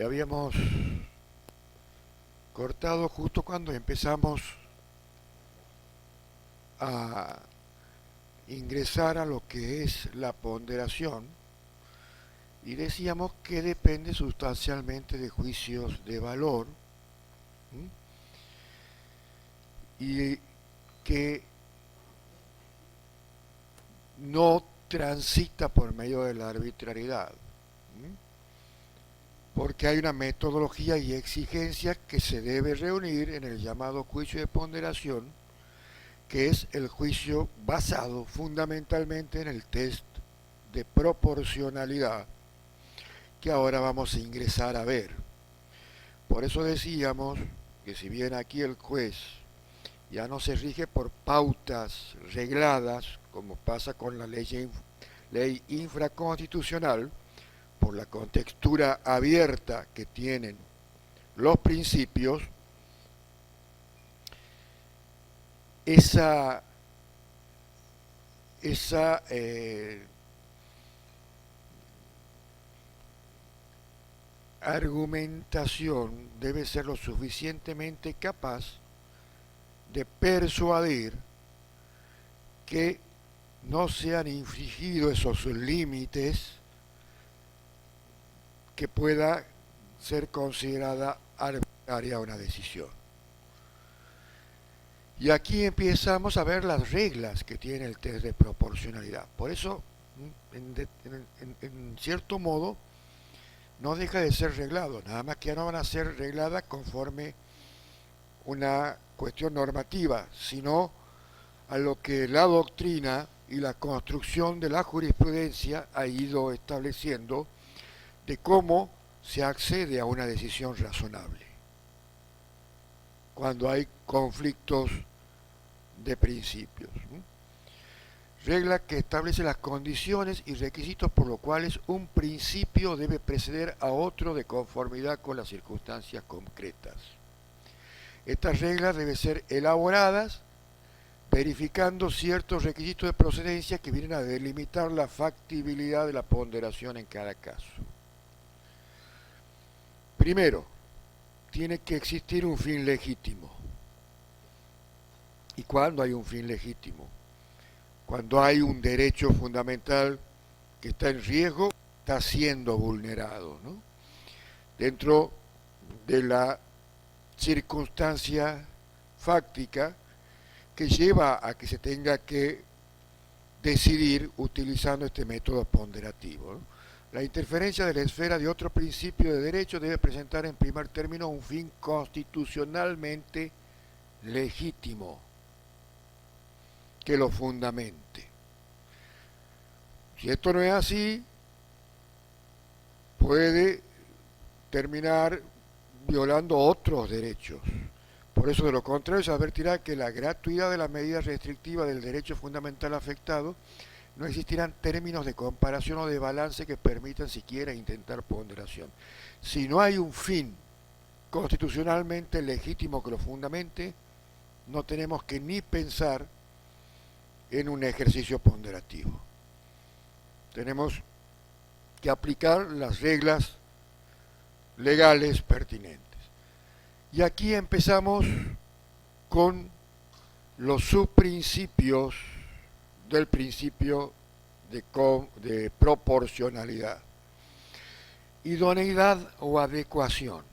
Habíamos cortado justo cuando empezamos a ingresar a lo que es la ponderación y decíamos que depende sustancialmente de juicios de valor, ¿m? Y que no transita por medio de la arbitrariedad, ¿m? Porque hay una metodología y exigencia que se debe reunir en el llamado juicio de ponderación, que es el juicio basado fundamentalmente en el test de proporcionalidad que ahora vamos a ingresar a ver. Por eso decíamos que si bien aquí el juez ya no se rige por pautas regladas, como pasa con la ley infraconstitucional, por la contextura abierta que tienen los principios, esa, esa argumentación debe ser lo suficientemente capaz de persuadir que no se han infringido esos límites que pueda ser considerada arbitraria una decisión. Y aquí empezamos a ver las reglas que tiene el test de proporcionalidad. Por eso, en cierto modo, no deja de ser reglado, nada más que ya no van a ser regladas conforme una cuestión normativa, sino a lo que la doctrina y la construcción de la jurisprudencia ha ido estableciendo de cómo se accede a una decisión razonable cuando hay conflictos de principios. Regla que establece las condiciones y requisitos por los cuales un principio debe preceder a otro de conformidad con las circunstancias concretas. Estas reglas deben ser elaboradas verificando ciertos requisitos de procedencia que vienen a delimitar la factibilidad de la ponderación en cada caso. Primero, tiene que existir un fin legítimo. ¿Y cuándo hay un fin legítimo? Cuando hay un derecho fundamental que está en riesgo, está siendo vulnerado, ¿no? Dentro de la circunstancia fáctica que lleva a que se tenga que decidir utilizando este método ponderativo, ¿no? La interferencia de la esfera de otro principio de derecho debe presentar en primer término un fin constitucionalmente legítimo que lo fundamente. Si esto no es así, puede terminar violando otros derechos. Por eso, de lo contrario, se advertirá que la gratuidad de la medida restrictiva del derecho fundamental afectado no existirán términos de comparación o de balance que permitan siquiera intentar ponderación. Si no hay un fin constitucionalmente legítimo que lo fundamente, no tenemos que ni pensar en un ejercicio ponderativo. Tenemos que aplicar las reglas legales pertinentes. Y aquí empezamos con los subprincipios del principio de proporcionalidad. Idoneidad o adecuación.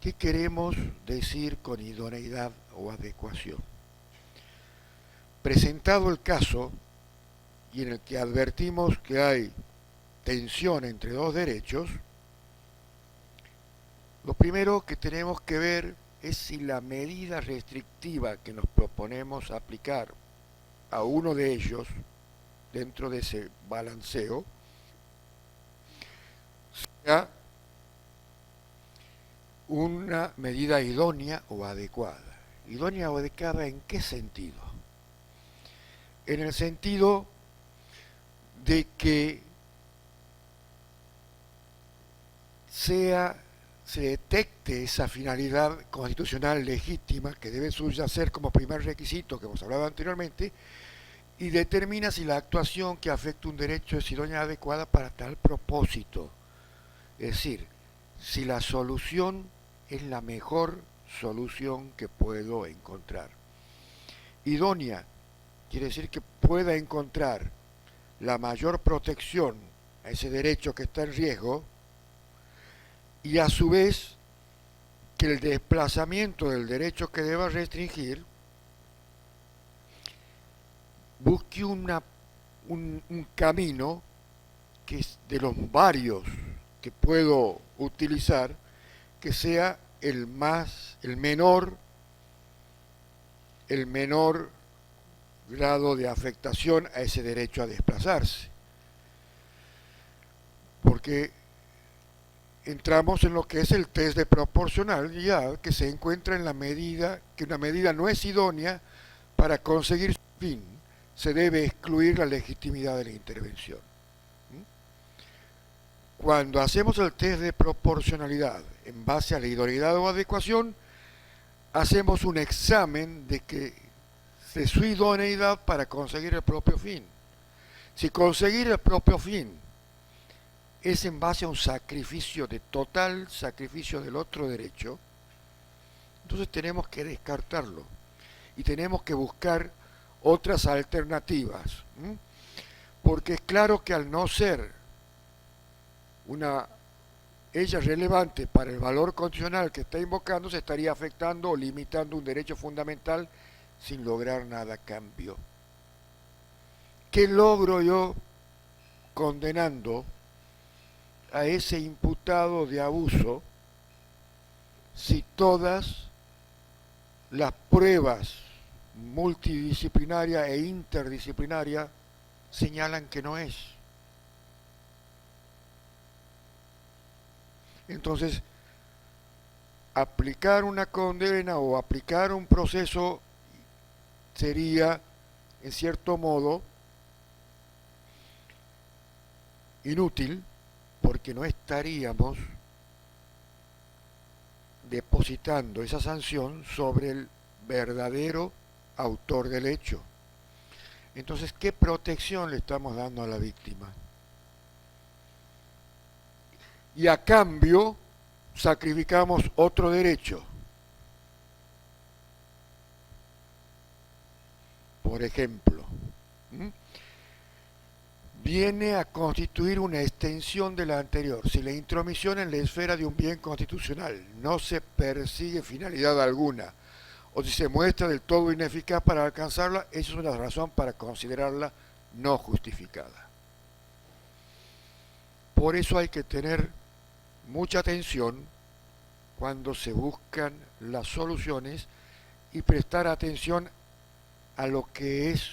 ¿Qué queremos decir con idoneidad o adecuación? Presentado el caso y en el que advertimos que hay tensión entre dos derechos, lo primero que tenemos que ver es si la medida restrictiva que nos proponemos aplicar a uno de ellos dentro de ese balanceo sea una medida idónea o adecuada. ¿Idónea o adecuada en qué sentido? En el sentido de que se detecte esa finalidad constitucional legítima que debe subyacer como primer requisito que hemos hablado anteriormente y determina si la actuación que afecta un derecho es idónea y adecuada para tal propósito. Es decir, si la solución es la mejor solución que puedo encontrar. Idónea quiere decir que pueda encontrar la mayor protección a ese derecho que está en riesgo y a su vez que el desplazamiento del derecho que deba restringir busque un camino que es de los varios que puedo utilizar, que sea el menor grado de afectación a ese derecho a desplazarse. Porque entramos en lo que es el test de proporcionalidad, que se encuentra en la medida que una medida no es idónea para conseguir su fin, se debe excluir la legitimidad de la intervención. Cuando hacemos el test de proporcionalidad en base a la idoneidad o adecuación, hacemos un examen de su idoneidad para conseguir el propio fin. Si conseguir el propio fin es en base a un sacrificio de total sacrificio del otro derecho, entonces tenemos que descartarlo y tenemos que buscar otras alternativas, porque es claro que al no ser ella relevante para el valor constitucional que está invocando, se estaría afectando o limitando un derecho fundamental sin lograr nada a cambio. ¿Qué logro yo condenando a ese imputado de abuso si todas las pruebas multidisciplinarias e interdisciplinarias señalan que no es? Entonces, aplicar una condena o aplicar un proceso sería, en cierto modo, inútil, porque no estaríamos depositando esa sanción sobre el verdadero autor del hecho. Entonces, ¿qué protección le estamos dando a la víctima? Y a cambio sacrificamos otro derecho. Por ejemplo, viene a constituir una extensión de la anterior. Si la intromisión en la esfera de un bien constitucional no se persigue finalidad alguna, o si se muestra del todo ineficaz para alcanzarla, eso es una razón para considerarla no justificada. Por eso hay que tener mucha atención cuando se buscan las soluciones y prestar atención a lo que es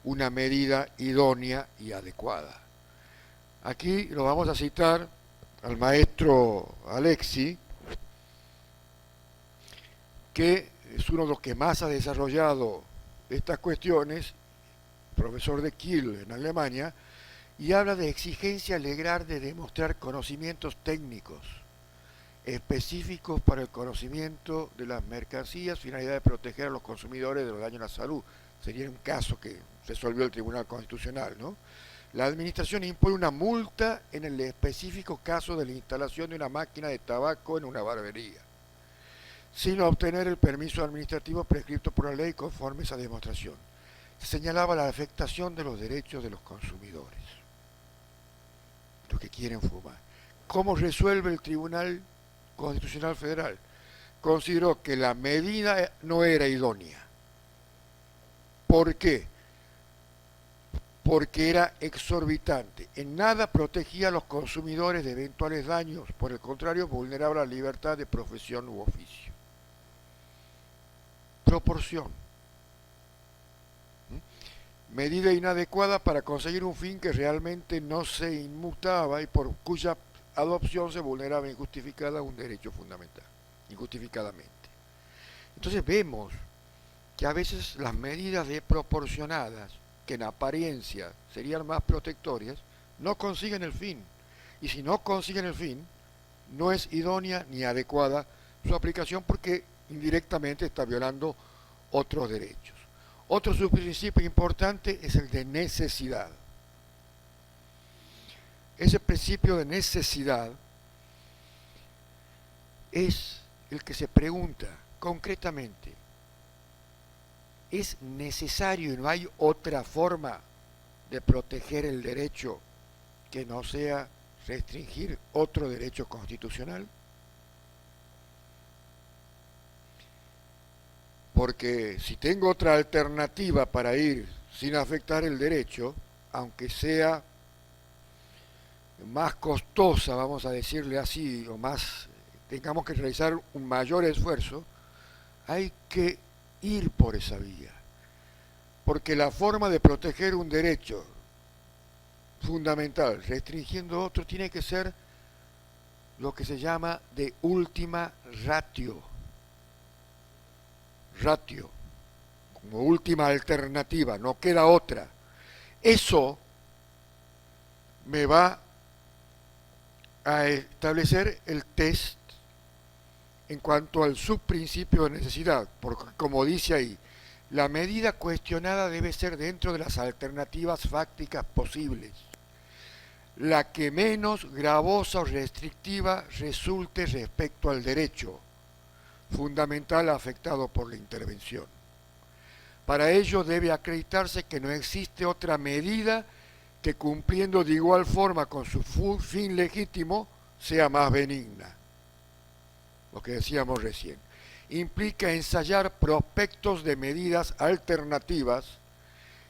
una medida idónea y adecuada. Aquí lo vamos a citar al maestro Alexi, que es uno de los que más ha desarrollado estas cuestiones, profesor de Kiel en Alemania, y habla de exigencia legal de demostrar conocimientos técnicos específicos para el conocimiento de las mercancías, finalidad de proteger a los consumidores de los daños a la salud. Sería un caso que resolvió el Tribunal Constitucional, ¿no? La administración impone una multa en el específico caso de la instalación de una máquina de tabaco en una barbería, sin obtener el permiso administrativo prescrito por la ley conforme a esa demostración. Se señalaba la afectación de los derechos de los consumidores, los que quieren fumar. ¿Cómo resuelve el Tribunal Constitucional Federal? Consideró que la medida no era idónea. ¿Por qué? Porque era exorbitante. En nada protegía a los consumidores de eventuales daños, por el contrario, vulneraba la libertad de profesión u oficio. Proporción. Medida inadecuada para conseguir un fin que realmente no se inmutaba y por cuya adopción se vulneraba injustificada un derecho fundamental, injustificadamente. Entonces vemos que a veces las medidas desproporcionadas, que en apariencia serían más protectorias, no consiguen el fin. Y si no consiguen el fin, no es idónea ni adecuada su aplicación porque indirectamente está violando otros derechos. Otro subprincipio importante es el de necesidad. Ese principio de necesidad es el que se pregunta concretamente, ¿es necesario y no hay otra forma de proteger el derecho que no sea restringir otro derecho constitucional? Porque si tengo otra alternativa para ir sin afectar el derecho, aunque sea más costosa, vamos a decirle así, o más, tengamos que realizar un mayor esfuerzo, hay que ir por esa vía. Porque la forma de proteger un derecho fundamental restringiendo otro tiene que ser lo que se llama de última ratio. Ratio, como última alternativa, no queda otra. Eso me va a establecer el test en cuanto al subprincipio de necesidad, porque como dice ahí, la medida cuestionada debe ser dentro de las alternativas fácticas posibles, la que menos gravosa o restrictiva resulte respecto al derecho fundamental afectado por la intervención. Para ello debe acreditarse que no existe otra medida que cumpliendo de igual forma con su fin legítimo sea más benigna. Lo que decíamos recién. Implica ensayar prospectos de medidas alternativas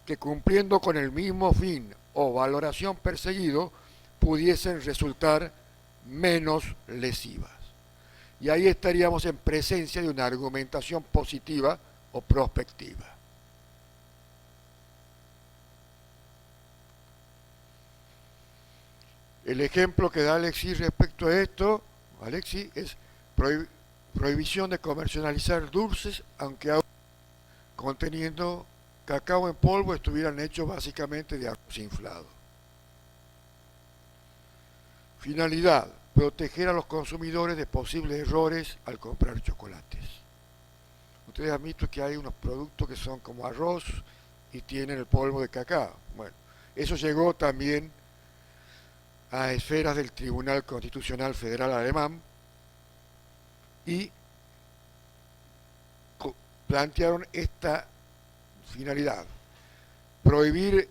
que cumpliendo con el mismo fin o valoración perseguido pudiesen resultar menos lesivas. Y ahí estaríamos en presencia de una argumentación positiva o prospectiva. El ejemplo que da Alexis respecto a esto, Alexis, es prohibición de comercializar dulces, aunque aún conteniendo cacao en polvo estuvieran hechos básicamente de arroz inflado. Finalidad, proteger a los consumidores de posibles errores al comprar chocolates. Ustedes han visto que hay unos productos que son como arroz y tienen el polvo de cacao. Bueno, eso llegó también a esferas del Tribunal Constitucional Federal Alemán y plantearon esta finalidad, prohibir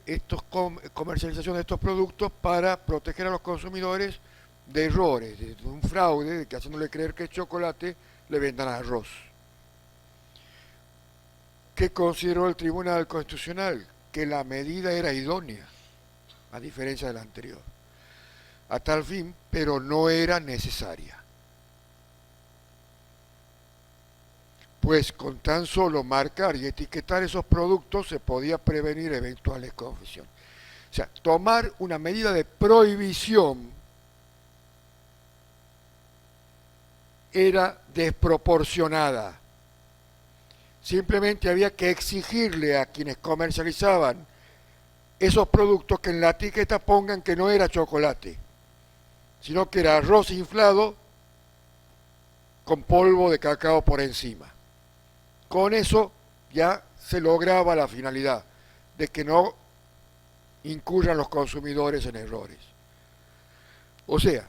comercialización de estos productos para proteger a los consumidores de errores, de un fraude, de que haciéndole creer que es chocolate le vendan arroz. ¿Qué consideró el Tribunal Constitucional? Que la medida era idónea, a diferencia de la anterior, a tal fin, pero no era necesaria. Pues con tan solo marcar y etiquetar esos productos se podía prevenir eventuales confusiones. O sea, tomar una medida de prohibición era desproporcionada. Simplemente había que exigirle a quienes comercializaban esos productos que en la etiqueta pongan que no era chocolate, sino que era arroz inflado con polvo de cacao por encima. Con eso ya se lograba la finalidad de que no incurran los consumidores en errores. O sea,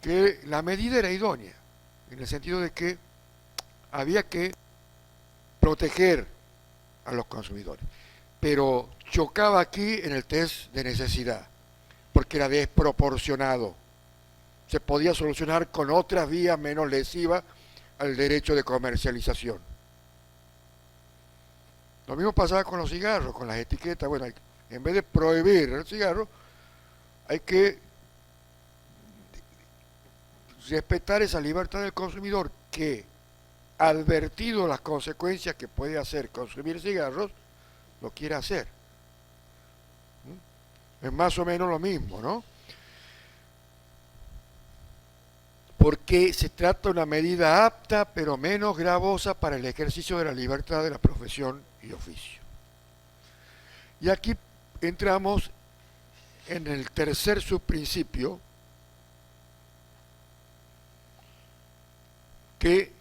que la medida era idónea, en el sentido de que había que proteger a los consumidores, pero chocaba aquí en el test de necesidad, porque era desproporcionado. Se podía solucionar con otras vías menos lesivas al derecho de comercialización. Lo mismo pasaba con los cigarros, con las etiquetas. Bueno, en vez de prohibir el cigarro, hay que respetar esa libertad del consumidor que, advertido las consecuencias que puede hacer consumir cigarros, lo quiere hacer. Es más o menos lo mismo, ¿no? Porque se trata de una medida apta pero menos gravosa para el ejercicio de la libertad de la profesión y oficio. Y aquí entramos en el tercer subprincipio, que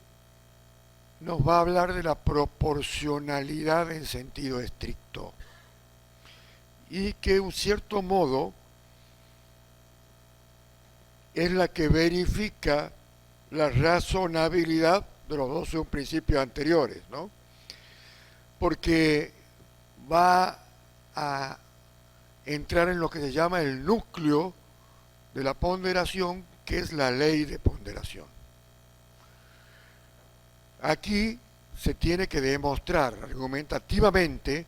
nos va a hablar de la proporcionalidad en sentido estricto y que en cierto modo es la que verifica la razonabilidad de los dos principios anteriores, ¿no? Porque va a entrar en lo que se llama el núcleo de la ponderación, que es la ley de ponderación. Aquí se tiene que demostrar argumentativamente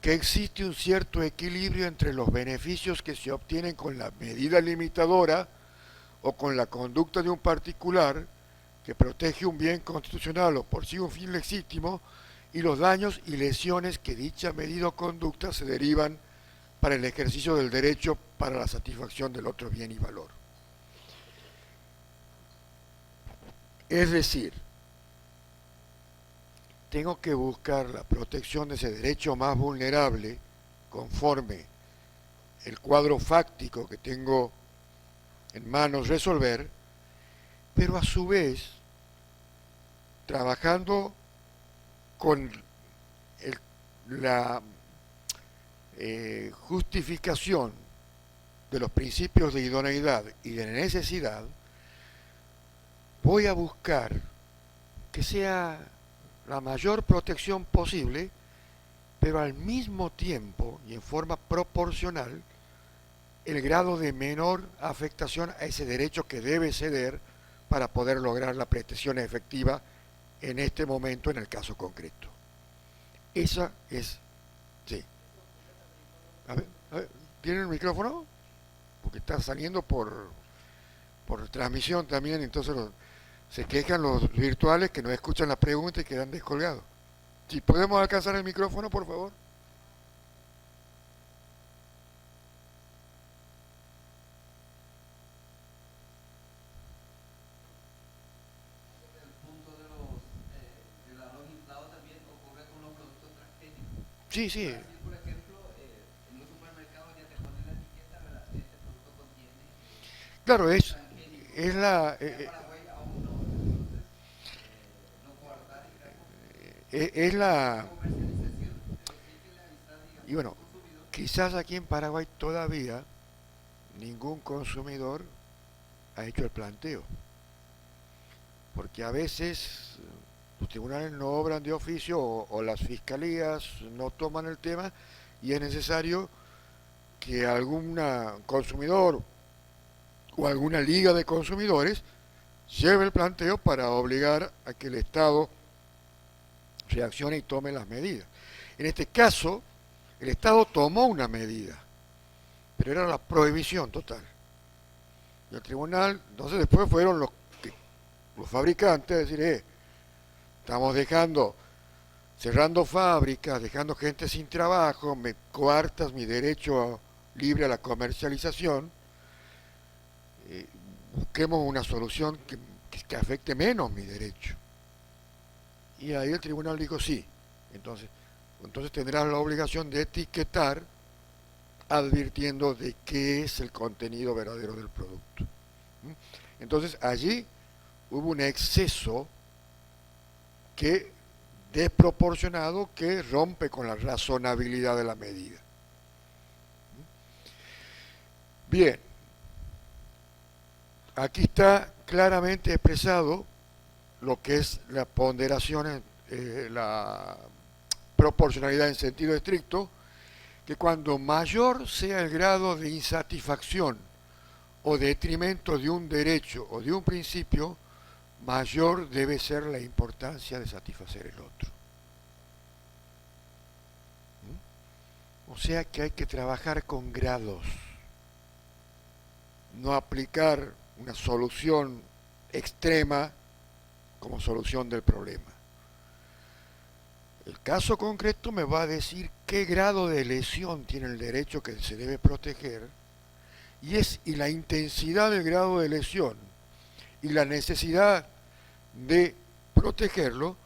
que existe un cierto equilibrio entre los beneficios que se obtienen con la medida limitadora o con la conducta de un particular que protege un bien constitucional o persigue un fin legítimo y los daños y lesiones que dicha medida o conducta se derivan para el ejercicio del derecho para la satisfacción del otro bien y valor. Es decir, tengo que buscar la protección de ese derecho más vulnerable conforme el cuadro fáctico que tengo en manos resolver, pero a su vez trabajando con la justificación de los principios de idoneidad y de necesidad, voy a buscar que sea la mayor protección posible, pero al mismo tiempo y en forma proporcional el grado de menor afectación a ese derecho que debe ceder para poder lograr la prestación efectiva en este momento en el caso concreto. Esa es, sí. A ver, ¿tienen el micrófono? Porque está saliendo por transmisión también, entonces se quejan los virtuales que no escuchan la pregunta y quedan descolgados. Si podemos alcanzar el micrófono, por favor. Sí, sí. Claro, es la es la y bueno, quizás aquí en Paraguay todavía ningún consumidor ha hecho el planteo, porque a veces los tribunales no obran de oficio o las fiscalías no toman el tema y es necesario que algún consumidor o alguna liga de consumidores lleve el planteo para obligar a que el Estado reaccione y tome las medidas. En este caso, el Estado tomó una medida, pero era la prohibición total. Y el tribunal, entonces después fueron los fabricantes a decir, estamos cerrando fábricas, dejando gente sin trabajo, me coartas mi derecho libre a la comercialización, busquemos una solución que afecte menos mi derecho. Y ahí el tribunal dijo sí. Entonces tendrás la obligación de etiquetar advirtiendo de qué es el contenido verdadero del producto. Entonces allí hubo un exceso que desproporcionado que rompe con la razonabilidad de la medida. Bien, aquí está claramente expresado lo que es la ponderación, la proporcionalidad en sentido estricto, que cuando mayor sea el grado de insatisfacción o detrimento de un derecho o de un principio, mayor debe ser la importancia de satisfacer el otro. O sea que hay que trabajar con grados, no aplicar una solución extrema como solución del problema. El caso concreto me va a decir qué grado de lesión tiene el derecho que se debe proteger y la intensidad del grado de lesión y la necesidad de protegerlo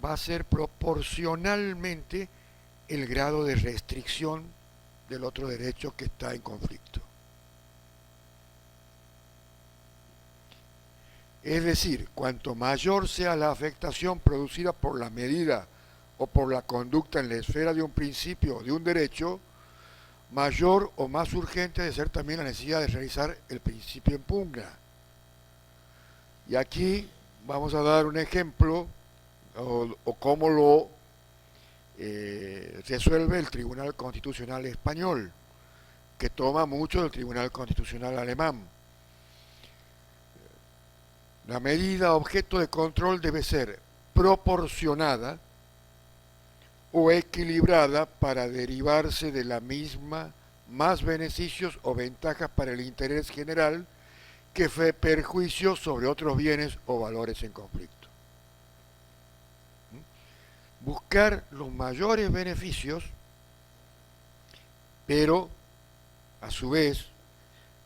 va a ser proporcionalmente el grado de restricción del otro derecho que está en conflicto. Es decir, cuanto mayor sea la afectación producida por la medida o por la conducta en la esfera de un principio o de un derecho, mayor o más urgente debe ser también la necesidad de realizar el principio en pugna. Y aquí vamos a dar un ejemplo o cómo lo resuelve el Tribunal Constitucional Español, que toma mucho del Tribunal Constitucional Alemán. La medida objeto de control debe ser proporcionada o equilibrada para derivarse de la misma más beneficios o ventajas para el interés general que perjuicios sobre otros bienes o valores en conflicto. Buscar los mayores beneficios, pero a su vez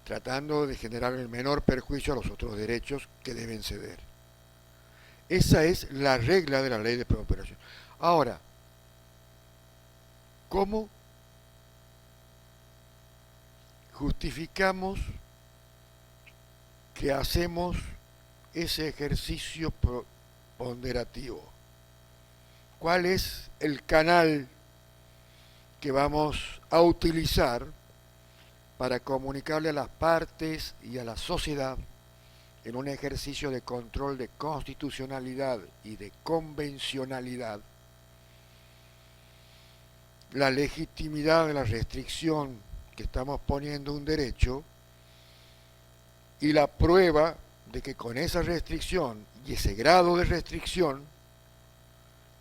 tratando de generar el menor perjuicio a los otros derechos que deben ceder. Esa es la regla de la ley de proliferación. Ahora, ¿cómo justificamos que hacemos ese ejercicio ponderativo? ¿Cuál es el canal que vamos a utilizar para comunicarle a las partes y a la sociedad en un ejercicio de control de constitucionalidad y de convencionalidad la legitimidad de la restricción que estamos poniendo a un derecho y la prueba de que con esa restricción y ese grado de restricción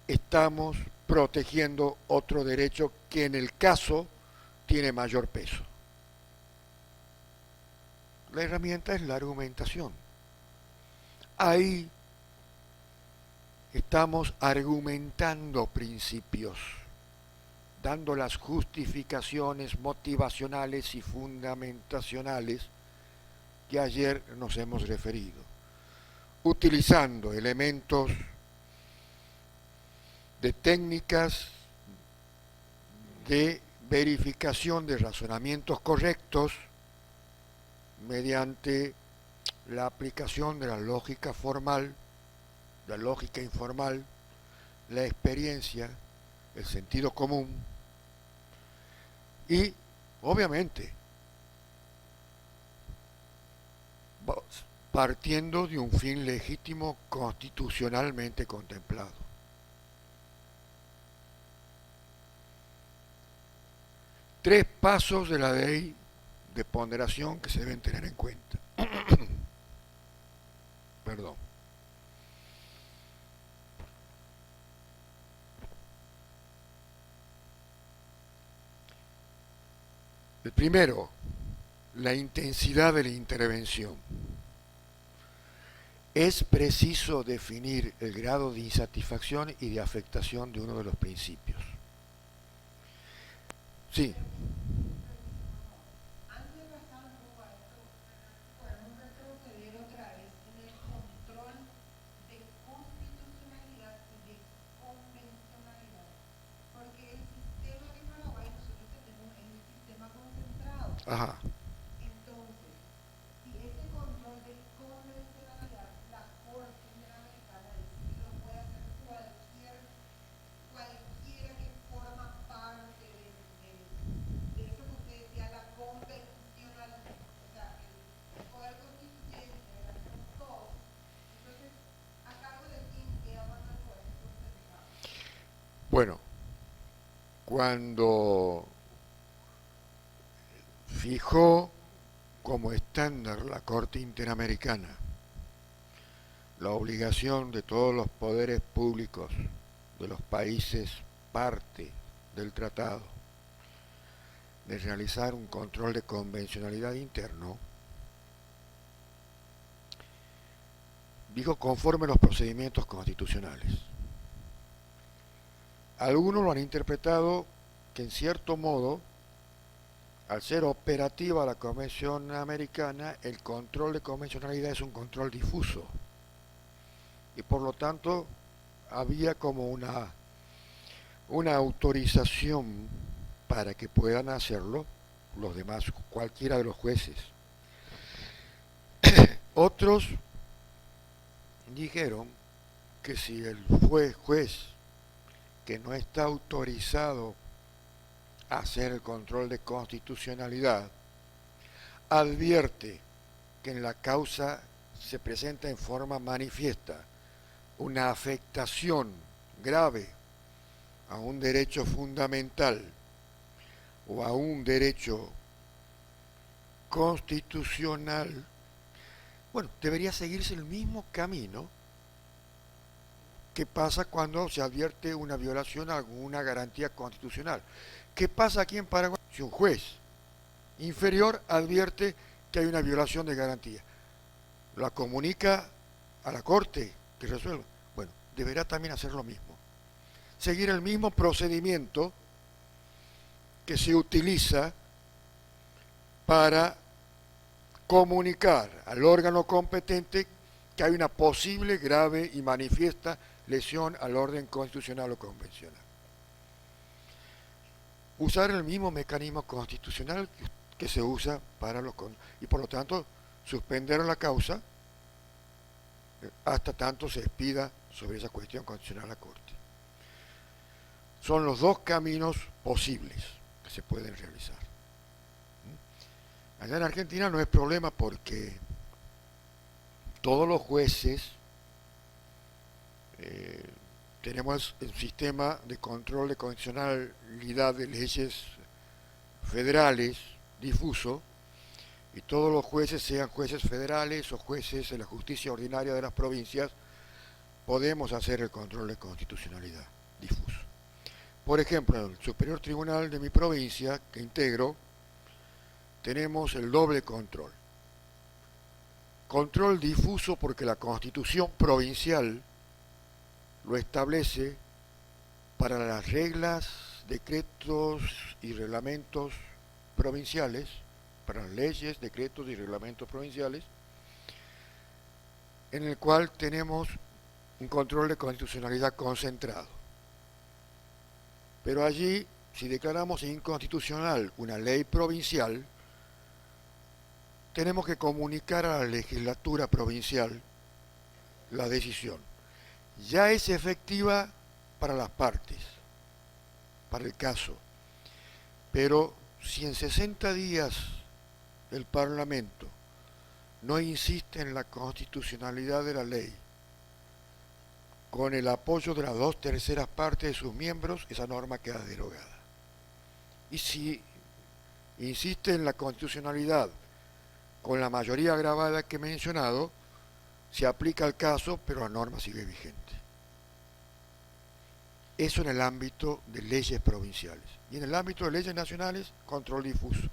estamos protegiendo otro derecho que en el caso tiene mayor peso? La herramienta es la argumentación. Ahí estamos argumentando principios, dando las justificaciones motivacionales y fundamentacionales que ayer nos hemos referido, utilizando elementos de técnicas de verificación de razonamientos correctos mediante la aplicación de la lógica formal, la lógica informal, la experiencia, el sentido común y, obviamente, partiendo de un fin legítimo constitucionalmente contemplado. Tres pasos de la ley de ponderación que se deben tener en cuenta. Perdón. El primero, la intensidad de la intervención. Es preciso definir el grado de insatisfacción y de afectación de uno de los principios. Sí. Ajá. Bueno, cuando fijó como estándar la Corte Interamericana la obligación de todos los poderes públicos de los países parte del tratado de realizar un control de convencionalidad interno, dijo conforme a los procedimientos constitucionales. Algunos lo han interpretado que en cierto modo, al ser operativa la Convención Americana, el control de convencionalidad es un control difuso y por lo tanto había como una autorización para que puedan hacerlo los demás, cualquiera de los jueces. Otros dijeron que si el juez que no está autorizado a hacer el control de constitucionalidad advierte que en la causa se presenta en forma manifiesta una afectación grave a un derecho fundamental o a un derecho constitucional, bueno, debería seguirse el mismo camino que pasa cuando se advierte una violación a alguna garantía constitucional. ¿Qué pasa aquí en Paraguay? Si un juez inferior advierte que hay una violación de garantía, la comunica a la Corte que resuelva. Bueno, deberá también hacer lo mismo. Seguir el mismo procedimiento que se utiliza para comunicar al órgano competente que hay una posible, grave y manifiesta lesión al orden constitucional o convencional. Usar el mismo mecanismo constitucional que se usa para los y por lo tanto suspender la causa hasta tanto se expida sobre esa cuestión constitucional a la Corte. Son los dos caminos posibles que se pueden realizar. Allá en Argentina no es problema porque todos los jueces tenemos el sistema de control de constitucionalidad de leyes federales difuso, y todos los jueces, sean jueces federales o jueces de la justicia ordinaria de las provincias, podemos hacer el control de constitucionalidad difuso. Por ejemplo, en el Superior Tribunal de mi provincia, que integro, tenemos el doble control. Control difuso porque la Constitución provincial lo establece para las reglas, decretos y reglamentos provinciales, para las leyes, decretos y reglamentos provinciales, en el cual tenemos un control de constitucionalidad concentrado. Pero allí, si declaramos inconstitucional una ley provincial, tenemos que comunicar a la legislatura provincial la decisión. Ya es efectiva para las partes, para el caso, pero si en 60 días el Parlamento no insiste en la constitucionalidad de la ley, con el apoyo de las 2/3 partes de sus miembros, esa norma queda derogada. Y si insiste en la constitucionalidad con la mayoría agravada que he mencionado, se aplica el caso, pero la norma sigue vigente. Eso en el ámbito de leyes provinciales. Y en el ámbito de leyes nacionales, control difuso.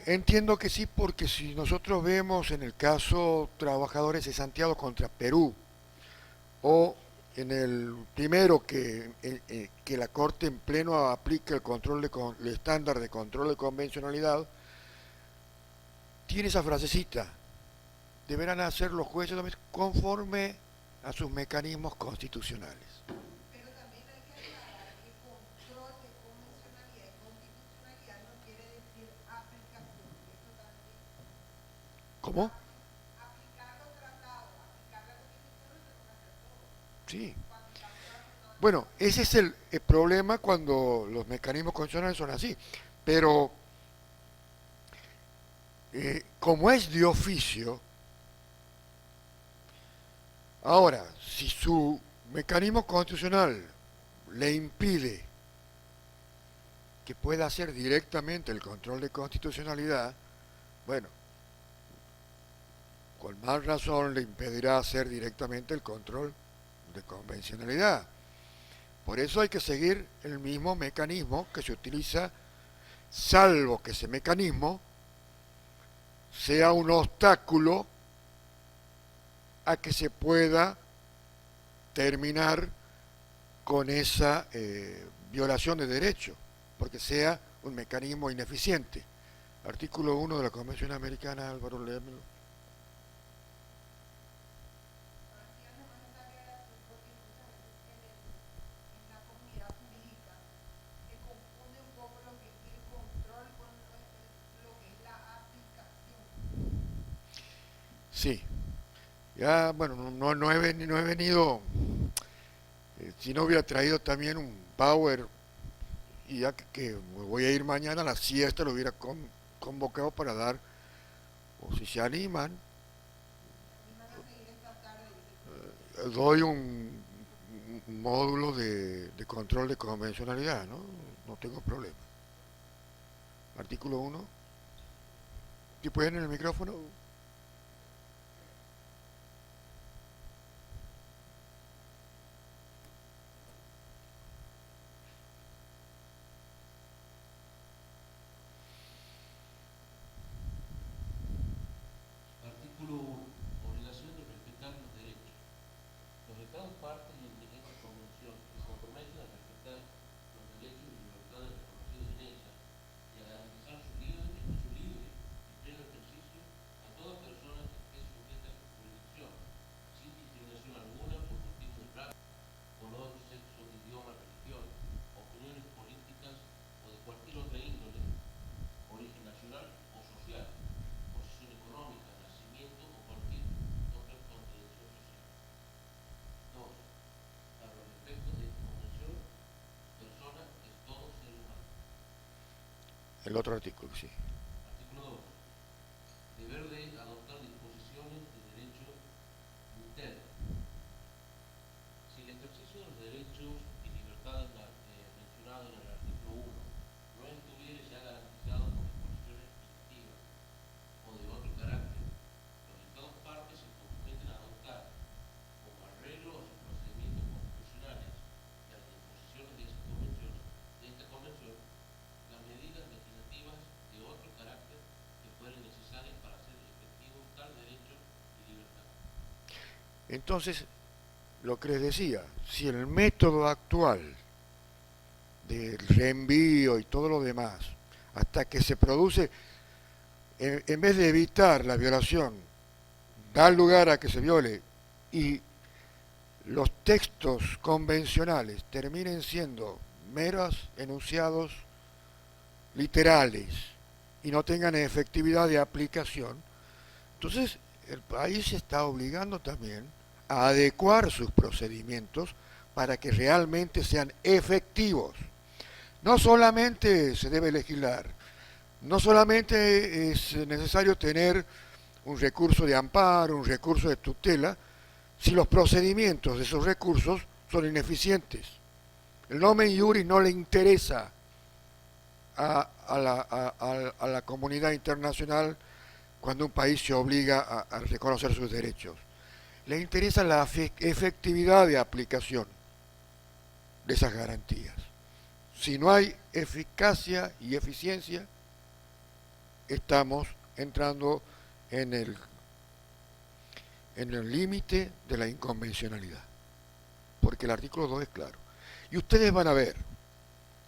Entiendo que sí, porque si nosotros vemos en el caso Trabajadores de Santiago contra Perú, o en el primero que la Corte en pleno aplica el estándar de control de convencionalidad, tiene esa frasecita: deberán hacer los jueces conforme a sus mecanismos constitucionales. Pero también hay que aclarar que control de convencionalidad y constitucionalidad no quiere decir aplicación. ¿Eso también? ¿Cómo? Aplicar los tratados, aplicar la constitución, se van a hacer todo. Sí. Bueno, ese es el problema cuando los mecanismos constitucionales son así. Pero como es de oficio, ahora, si su mecanismo constitucional le impide que pueda hacer directamente el control de constitucionalidad, bueno, con más razón le impedirá hacer directamente el control de convencionalidad. Por eso hay que seguir el mismo mecanismo que se utiliza, salvo que ese mecanismo sea un obstáculo a que se pueda terminar con esa violación de derecho, porque sea un mecanismo ineficiente. Artículo 1 de la Convención Americana, Álvaro, léemelo. Sí, ya, bueno, no he venido, si no hubiera traído también un Power y ya que me voy a ir mañana a la siesta, lo hubiera convocado para dar, o si se animan, doy un módulo de control de convencionalidad, ¿no? No tengo problema. Artículo 1. ¿Sí pueden en el micrófono? Artículo 1. Obligación de respetar los derechos. Los Estados partes en esta convención se comprometen a respetar los derechos y libertades reconocidos en ella y a garantizar su libre y pleno ejercicio a toda persona que esté sujeta a su jurisdicción, sin discriminación alguna por motivo de raza, color, sexo, idioma, religión, opiniones políticas o de cualquier otra índole, origen nacional o social, posición económica, nacimiento o cualquier otra contradicción social. 2. Para los efectos de esta convención, persona es todo ser humano. El otro artículo, sí. Artículo 2. Deber de adoptar disposiciones de derecho interno. Si el ejercicio de los derechos y libertades mencionados en el artículo 1 no estuviera ya garantizado por disposiciones legislativas o de otro carácter, los Estados partes se comprometen a adoptar, como arreglo a sus procedimientos constitucionales y a las disposiciones de esta convención, las medidas legislativas de otro carácter que fueren necesarias para hacer efectivo tal derecho y libertad. Entonces, lo que les decía, si el método actual del reenvío y todo lo demás, hasta que se produce, en vez de evitar la violación, da lugar a que se viole y los textos convencionales terminen siendo meros enunciados literales y no tengan efectividad de aplicación, entonces el país se está obligando también a adecuar sus procedimientos para que realmente sean efectivos. No solamente se debe legislar, no solamente es necesario tener un recurso de amparo, un recurso de tutela, si los procedimientos de esos recursos son ineficientes. El nomen iuris no le interesa a la comunidad internacional cuando un país se obliga a reconocer sus derechos. Le interesa la efectividad de aplicación de esas garantías. Si no hay eficacia y eficiencia, estamos entrando en el límite de la inconvencionalidad, porque el artículo 2 es claro. Y ustedes van a ver,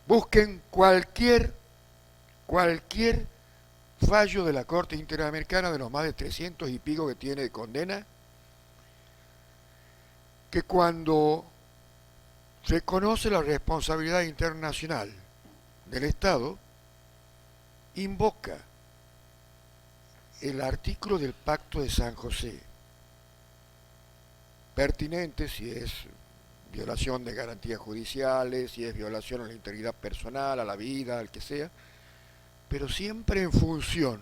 busquen cualquier fallo de la Corte Interamericana de los más de 300 y pico que tiene de condena, que cuando reconoce la responsabilidad internacional del Estado, invoca el artículo del Pacto de San José, pertinente si es violación de garantías judiciales, si es violación a la integridad personal, a la vida, al que sea, pero siempre en función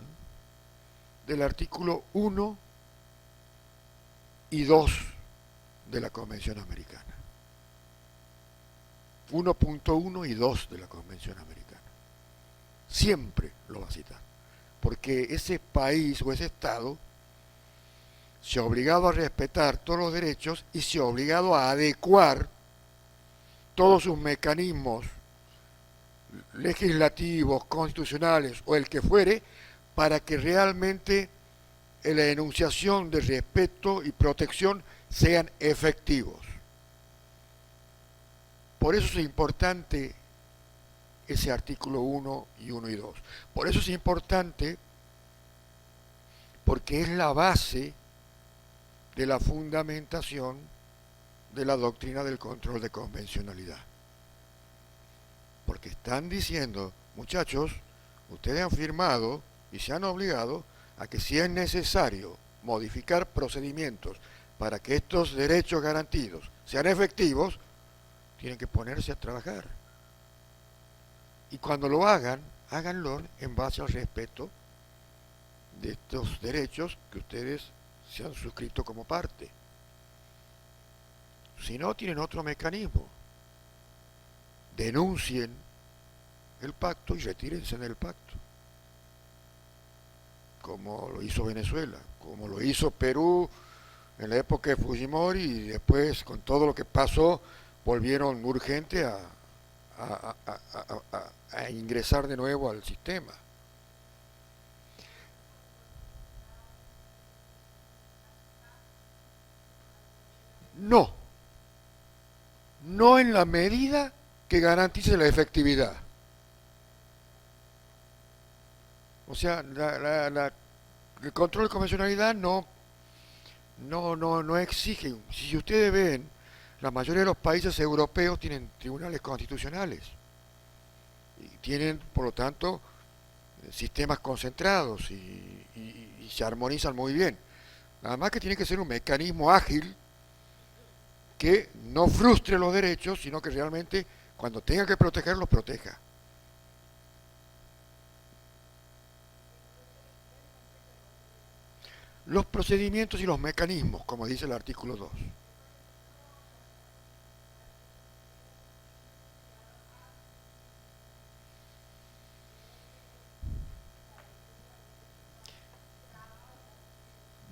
del artículo 1 y 2 de la Convención Americana. 1.1 y 2 de la Convención Americana. Siempre lo va a citar, porque ese país o ese Estado se ha obligado a respetar todos los derechos y se ha obligado a adecuar todos sus mecanismos legislativos, constitucionales o el que fuere, para que realmente la enunciación de respeto y protección sean efectivos. Por eso es importante ese artículo 1 y 1 y 2. Por eso es importante, porque es la base de la fundamentación de la doctrina del control de convencionalidad. Porque están diciendo, muchachos, ustedes han firmado y se han obligado a que si es necesario modificar procedimientos para que estos derechos garantidos sean efectivos, tienen que ponerse a trabajar. Y cuando lo hagan, háganlo en base al respeto de estos derechos que ustedes se han suscrito como parte. Si no, tienen otro mecanismo. Denuncien el pacto y retírense del pacto, como lo hizo Venezuela, como lo hizo Perú en la época de Fujimori, y después con todo lo que pasó volvieron urgente a ingresar de nuevo al sistema. No, no en la medida que garantice la efectividad. O sea, el control de convencionalidad no exige. Si ustedes ven, la mayoría de los países europeos tienen tribunales constitucionales y tienen, por lo tanto, sistemas concentrados y se armonizan muy bien. Nada más que tiene que ser un mecanismo ágil que no frustre los derechos, sino que realmente cuando tenga que protegerlos, proteja. Los procedimientos y los mecanismos, como dice el artículo 2.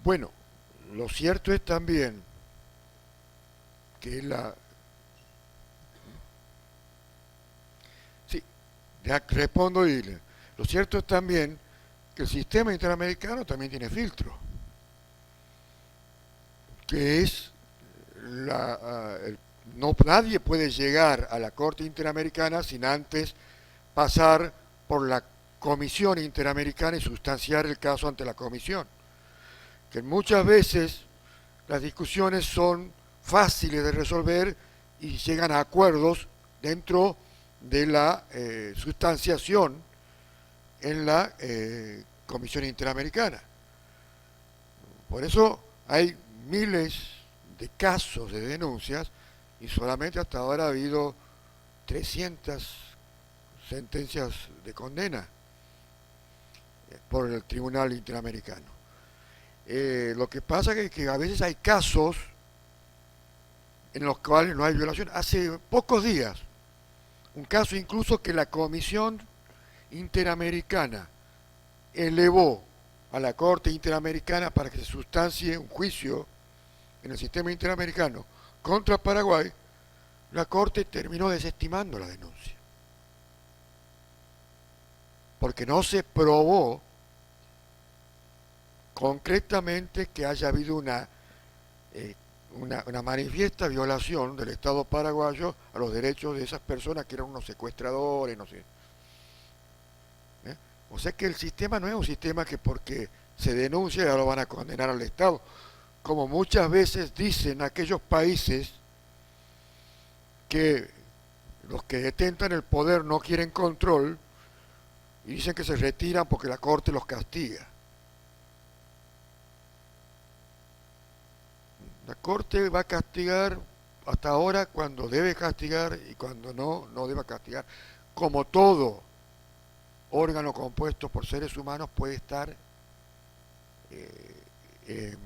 Bueno, lo cierto es también que Sí, ya respondo y lo cierto es también que el sistema interamericano también tiene filtro, que es no nadie puede llegar a la Corte Interamericana sin antes pasar por la Comisión Interamericana y sustanciar el caso ante la Comisión, que muchas veces las discusiones son fáciles de resolver y llegan a acuerdos dentro de la sustanciación en la Comisión Interamericana. Por eso hay miles de casos de denuncias y solamente hasta ahora ha habido 300 sentencias de condena por el Tribunal Interamericano. Lo que pasa es que a veces hay casos en los cuales no hay violación. Hace pocos días, un caso incluso que la Comisión Interamericana elevó a la Corte Interamericana para que se sustancie un juicio en el sistema interamericano contra Paraguay, la Corte terminó desestimando la denuncia, porque no se probó concretamente que haya habido una manifiesta violación del Estado paraguayo a los derechos de esas personas que eran unos secuestradores, no sé. ¿Eh? O sea que el sistema no es un sistema que porque se denuncia ya lo van a condenar al Estado, como muchas veces dicen aquellos países que los que detentan el poder no quieren control y dicen que se retiran porque la Corte los castiga. La Corte va a castigar hasta ahora cuando debe castigar y cuando no, no debe castigar. Como todo órgano compuesto por seres humanos puede estar, en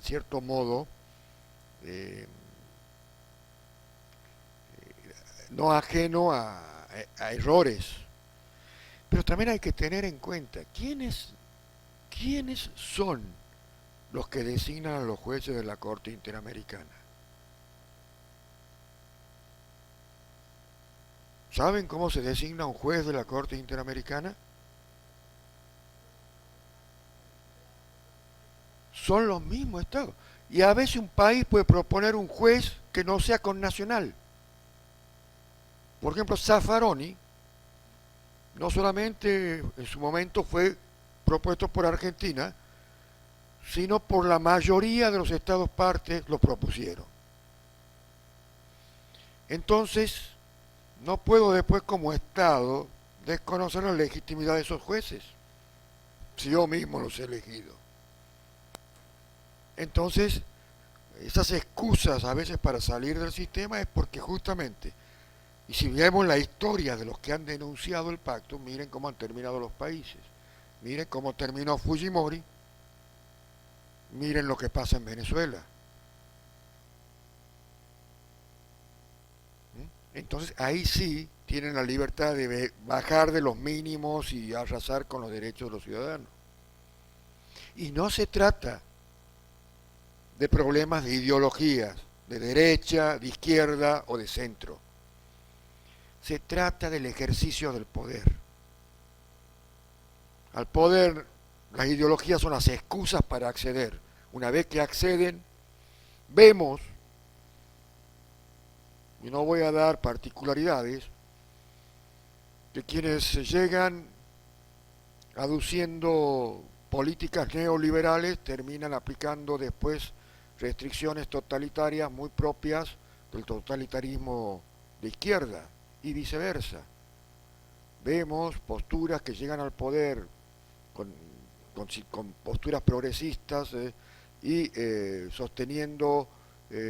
cierto modo, eh, no ajeno a errores. Pero también hay que tener en cuenta quiénes son los que designan a los jueces de la Corte Interamericana. ¿Saben cómo se designa un juez de la Corte Interamericana? Son los mismos estados. Y a veces un país puede proponer un juez que no sea connacional. Por ejemplo, Zaffaroni no solamente en su momento fue propuesto por Argentina, sino por la mayoría de los estados partes lo propusieron. Entonces, no puedo después como Estado desconocer la legitimidad de esos jueces, si yo mismo los he elegido. Entonces, esas excusas a veces para salir del sistema es porque justamente Y si vemos la historia de los que han denunciado el pacto, miren cómo han terminado los países. Miren cómo terminó Fujimori. Miren lo que pasa en Venezuela. Entonces ahí sí tienen la libertad de bajar de los mínimos y arrasar con los derechos de los ciudadanos. Y no se trata de problemas de ideologías, de derecha, de izquierda o de centro. Se trata del ejercicio del poder. Al poder, las ideologías son las excusas para acceder. Una vez que acceden, vemos, y no voy a dar particularidades, que quienes llegan aduciendo políticas neoliberales terminan aplicando después restricciones totalitarias muy propias del totalitarismo de izquierda y viceversa. Vemos posturas que llegan al poder con, con posturas progresistas sosteniendo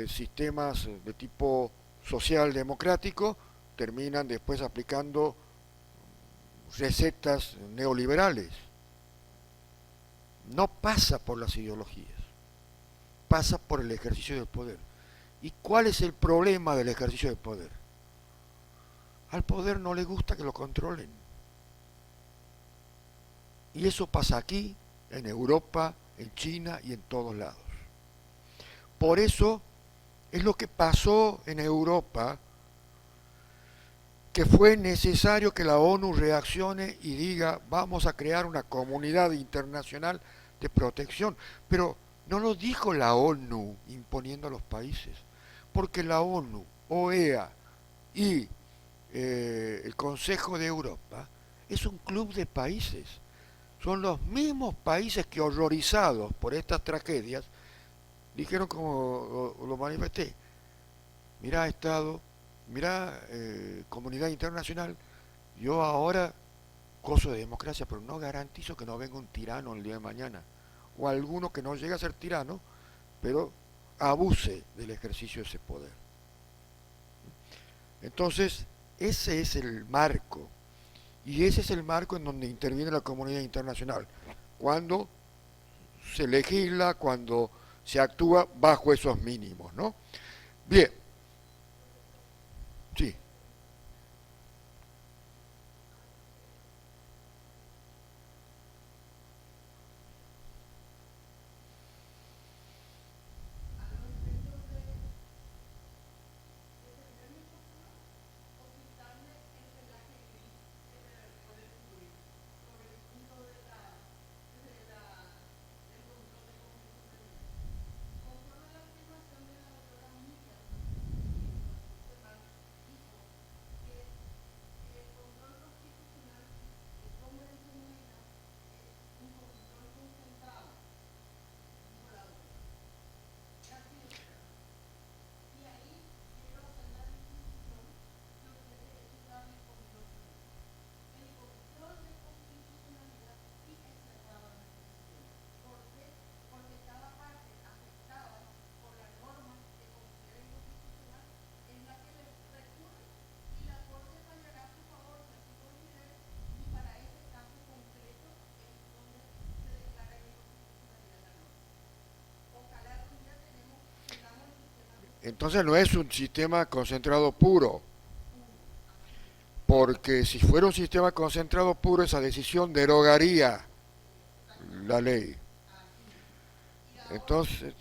sistemas de tipo social democrático, terminan después aplicando recetas neoliberales. No pasa por las ideologías, pasa por el ejercicio del poder. ¿Y cuál es el problema del ejercicio del poder? Al poder no le gusta que lo controlen. Y eso pasa aquí, en Europa, en China y en todos lados. Por eso es lo que pasó en Europa, que fue necesario que la ONU reaccione y diga, vamos a crear una comunidad internacional de protección. Pero no lo dijo la ONU imponiendo a los países, porque la ONU, OEA y el Consejo de Europa es un club de países. Son los mismos países que, horrorizados por estas tragedias, dijeron, como lo manifesté, mirá Estado, mirá comunidad internacional, yo ahora gozo de democracia, pero no garantizo que no venga un tirano el día de mañana, o alguno que no llegue a ser tirano, pero abuse del ejercicio de ese poder. Entonces, ese es el marco, y ese es el marco en donde interviene la comunidad internacional, cuando se legisla, cuando se actúa bajo esos mínimos, ¿no? Bien, sí. Entonces no es un sistema concentrado puro, porque si fuera un sistema concentrado puro, esa decisión derogaría la ley. Entonces,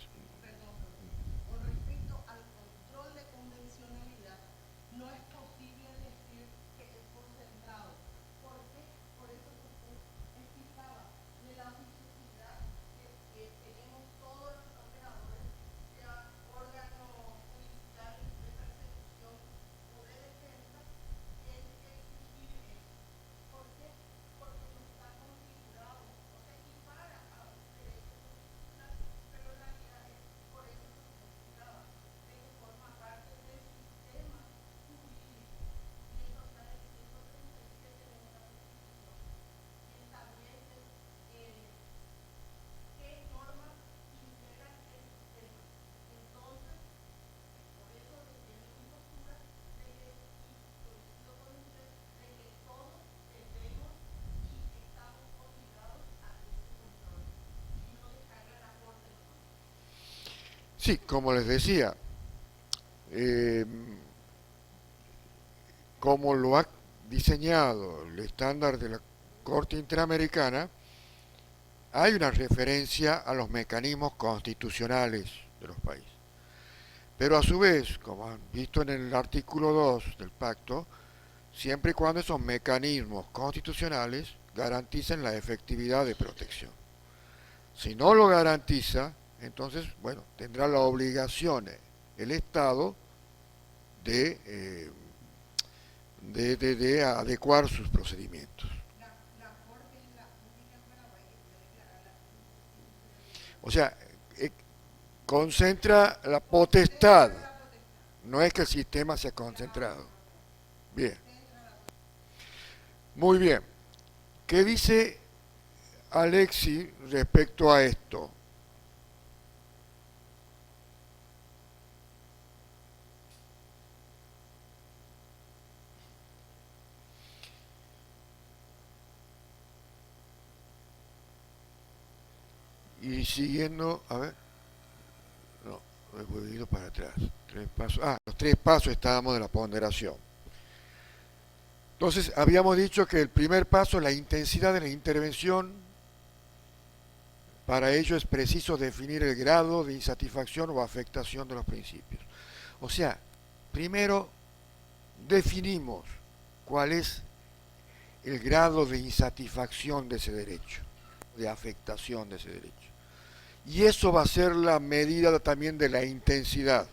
Sí, como les decía, eh, como lo ha diseñado el estándar de la Corte Interamericana, hay una referencia a los mecanismos constitucionales de los países. Pero a su vez, como han visto en el artículo 2 del pacto, siempre y cuando esos mecanismos constitucionales garanticen la efectividad de protección. Si no lo garantiza, entonces, bueno, tendrá la obligación el Estado de, de adecuar sus procedimientos. O sea, eh, concentra la potestad, no es que el sistema sea concentrado. Bien, muy bien. ¿Qué dice Alexi respecto a esto? Y siguiendo, a ver, no, he ido para atrás. Tres pasos. Ah, los tres pasos estábamos de la ponderación. Entonces, habíamos dicho que el primer paso, la intensidad de la intervención, para ello es preciso definir el grado de insatisfacción o afectación de los principios. O sea, primero definimos cuál es el grado de insatisfacción de ese derecho, de afectación de ese derecho. Y eso va a ser la medida también de la intensidad.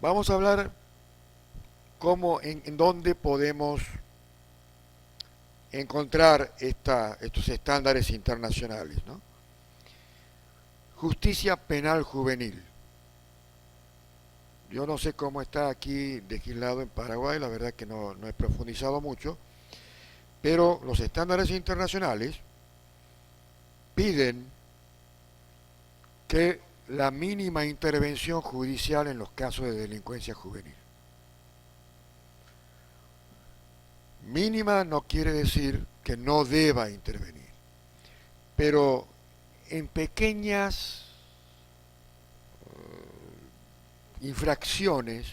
Vamos a hablar cómo, en dónde podemos encontrar estos estándares internacionales, ¿no? Justicia penal juvenil. Yo no sé cómo está aquí legislado en Paraguay, la verdad que no he profundizado mucho, pero los estándares internacionales piden que la mínima intervención judicial en los casos de delincuencia juvenil. Mínima no quiere decir que no deba intervenir, pero en pequeñas infracciones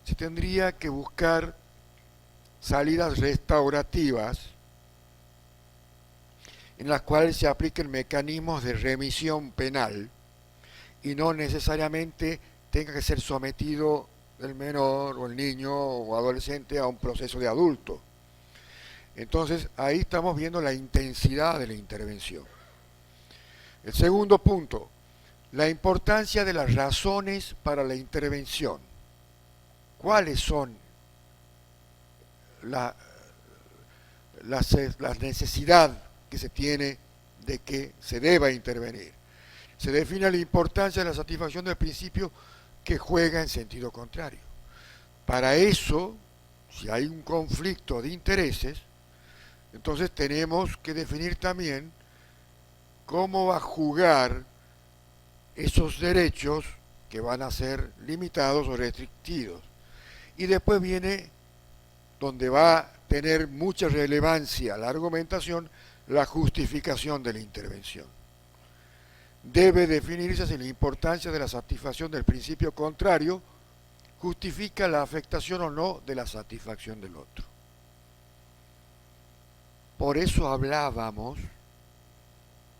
se tendría que buscar salidas restaurativas en las cuales se apliquen mecanismos de remisión penal y no necesariamente tenga que ser sometido el menor o el niño o adolescente a un proceso de adulto. Entonces ahí estamos viendo la intensidad de la intervención. El segundo punto, la importancia de las razones para la intervención. ¿Cuáles son la necesidad que se tiene de que se deba intervenir? Se define la importancia de la satisfacción del principio que juega en sentido contrario. Para eso, si hay un conflicto de intereses, entonces tenemos que definir también cómo va a jugar esos derechos que van a ser limitados o restrictivos. Y después viene, donde va a tener mucha relevancia la argumentación, la justificación de la intervención. Debe definirse si la importancia de la satisfacción del principio contrario justifica la afectación o no de la satisfacción del otro. Por eso hablábamos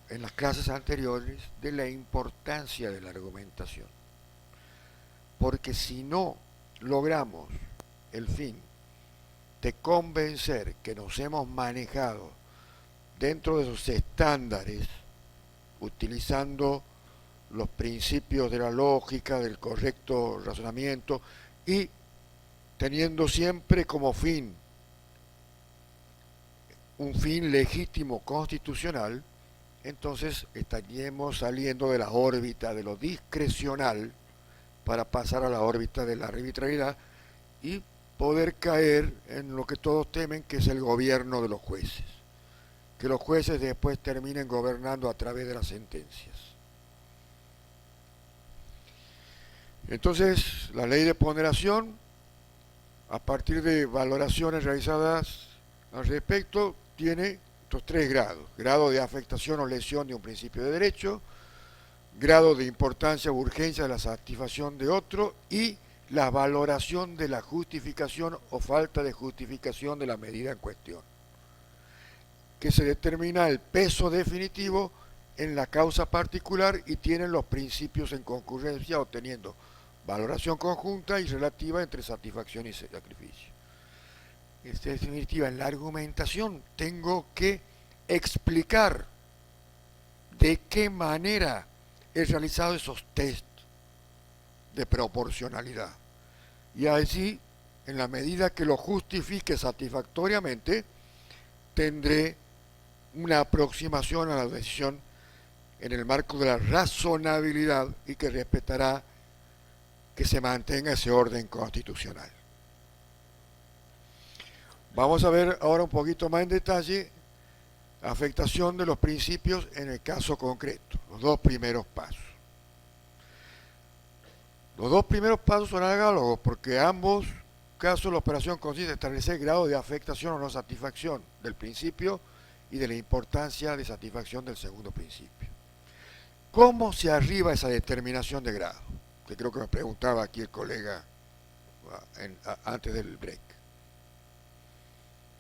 en las clases anteriores de la importancia de la argumentación. Porque si no logramos el fin de convencer que nos hemos manejado dentro de esos estándares, utilizando los principios de la lógica, del correcto razonamiento y teniendo siempre como fin un fin legítimo constitucional, entonces estaríamos saliendo de la órbita de lo discrecional para pasar a la órbita de la arbitrariedad y poder caer en lo que todos temen, que es el gobierno de los jueces, que los jueces después terminen gobernando a través de las sentencias. Entonces, la ley de ponderación, a partir de valoraciones realizadas al respecto, tiene estos tres grados: grado de afectación o lesión de un principio de derecho, grado de importancia o urgencia de la satisfacción de otro y la valoración de la justificación o falta de justificación de la medida en cuestión, que se determina el peso definitivo en la causa particular y tienen los principios en concurrencia obteniendo valoración conjunta y relativa entre satisfacción y sacrificio. En definitiva, en la argumentación tengo que explicar de qué manera he realizado esos test de proporcionalidad. Y así, en la medida que lo justifique satisfactoriamente, tendré una aproximación a la decisión en el marco de la razonabilidad y que respetará que se mantenga ese orden constitucional. Vamos a ver ahora un poquito más en detalle afectación de los principios en el caso concreto, los dos primeros pasos. Los dos primeros pasos son análogos porque ambos casos la operación consiste en establecer grado de afectación o no satisfacción del principio y de la importancia de satisfacción del segundo principio. ¿Cómo se arriba esa determinación de grado? Que creo que me preguntaba aquí el colega antes del break.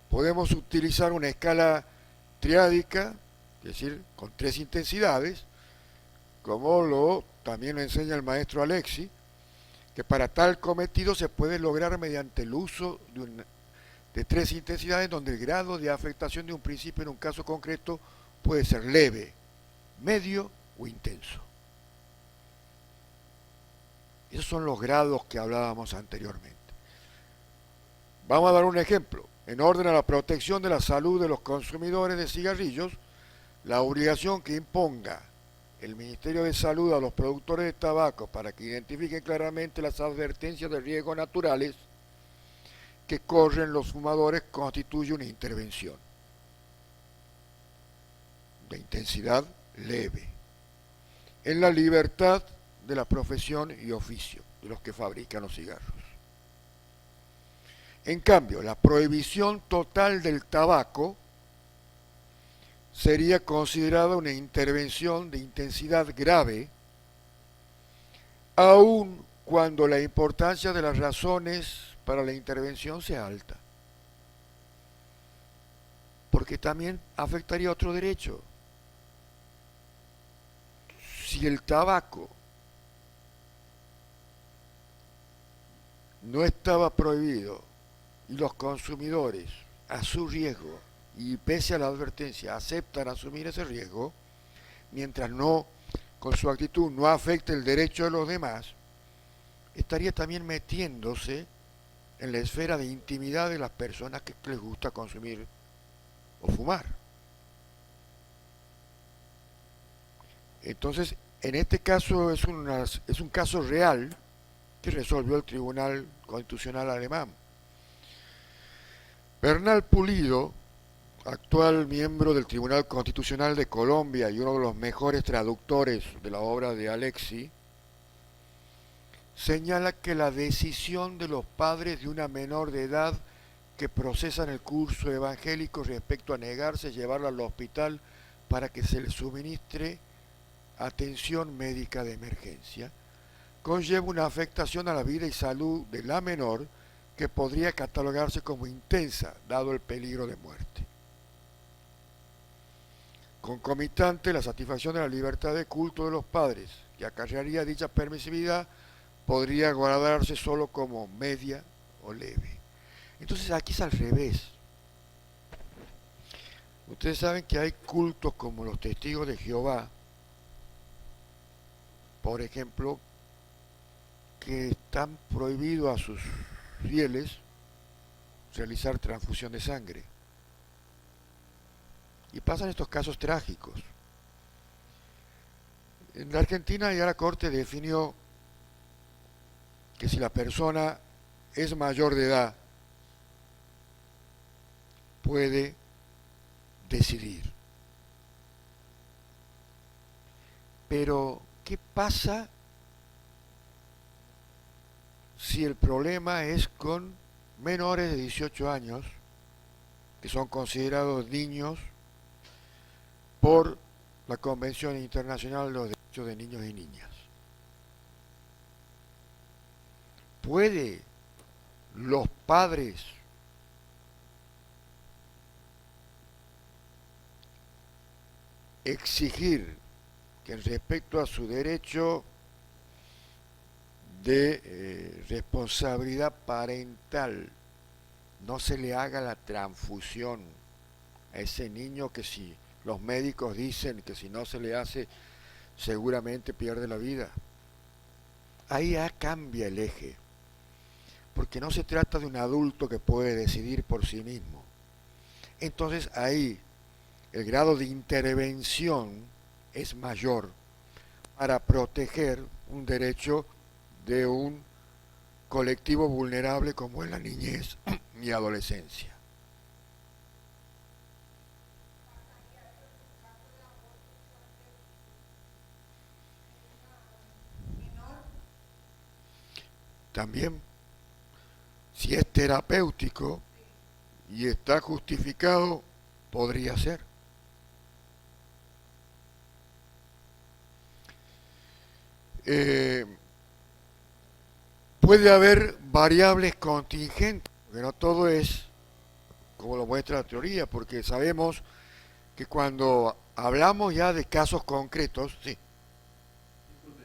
Podemos utilizar una escala triádica, es decir, con 3 intensidades, como también lo enseña el maestro Alexi, que para tal cometido se puede lograr mediante el uso de 3 intensidades donde el grado de afectación de un principio en un caso concreto puede ser leve, medio o intenso. Esos son los grados que hablábamos anteriormente. Vamos a dar un ejemplo. En orden a la protección de la salud de los consumidores de cigarrillos, la obligación que imponga el Ministerio de Salud a los productores de tabaco para que identifiquen claramente las advertencias de riesgos naturales que corren los fumadores constituye una intervención de intensidad leve en la libertad de la profesión y oficio de los que fabrican los cigarros. En cambio, la prohibición total del tabaco sería considerada una intervención de intensidad grave, aun cuando la importancia de las razones para la intervención sea alta, porque también afectaría otro derecho. Si el tabaco no estaba prohibido y los consumidores a su riesgo y pese a la advertencia aceptan asumir ese riesgo, mientras no, con su actitud no afecte el derecho de los demás, estaría también metiéndose en la esfera de intimidad de las personas que les gusta consumir o fumar. Entonces, en este caso es un caso real que resolvió el Tribunal Constitucional alemán. Bernal Pulido, actual miembro del Tribunal Constitucional de Colombia y uno de los mejores traductores de la obra de Alexi, señala que la decisión de los padres de una menor de edad que procesan el curso evangélico respecto a negarse a llevarla al hospital para que se le suministre atención médica de emergencia, conlleva una afectación a la vida y salud de la menor que podría catalogarse como intensa, dado el peligro de muerte. Concomitante, la satisfacción de la libertad de culto de los padres, que acarrearía dicha permisividad, podría guardarse solo como media o leve. Entonces aquí es al revés. Ustedes saben que hay cultos como los testigos de Jehová, por ejemplo, que están prohibidos a sus fieles realizar transfusión de sangre. Y pasan estos casos trágicos. En la Argentina ya la Corte definió que si la persona es mayor de edad, puede decidir. Pero, ¿qué pasa si el problema es con menores de 18 años, que son considerados niños por la Convención Internacional de los Derechos derechos de niños y niñas. ¿Puede los padres exigir que respecto a su derecho de responsabilidad parental no se le haga la transfusión a ese niño que si los médicos dicen que si no se le hace seguramente pierde la vida? Ahí ya cambia el eje, porque no se trata de un adulto que puede decidir por sí mismo. Entonces ahí el grado de intervención es mayor para proteger un derecho de un colectivo vulnerable como es la niñez y adolescencia. También, si es terapéutico y está justificado, podría ser. Eh, Puede haber variables contingentes, porque no todo es como lo muestra la teoría, porque sabemos que cuando hablamos ya de casos concretos, sí, Disculpe,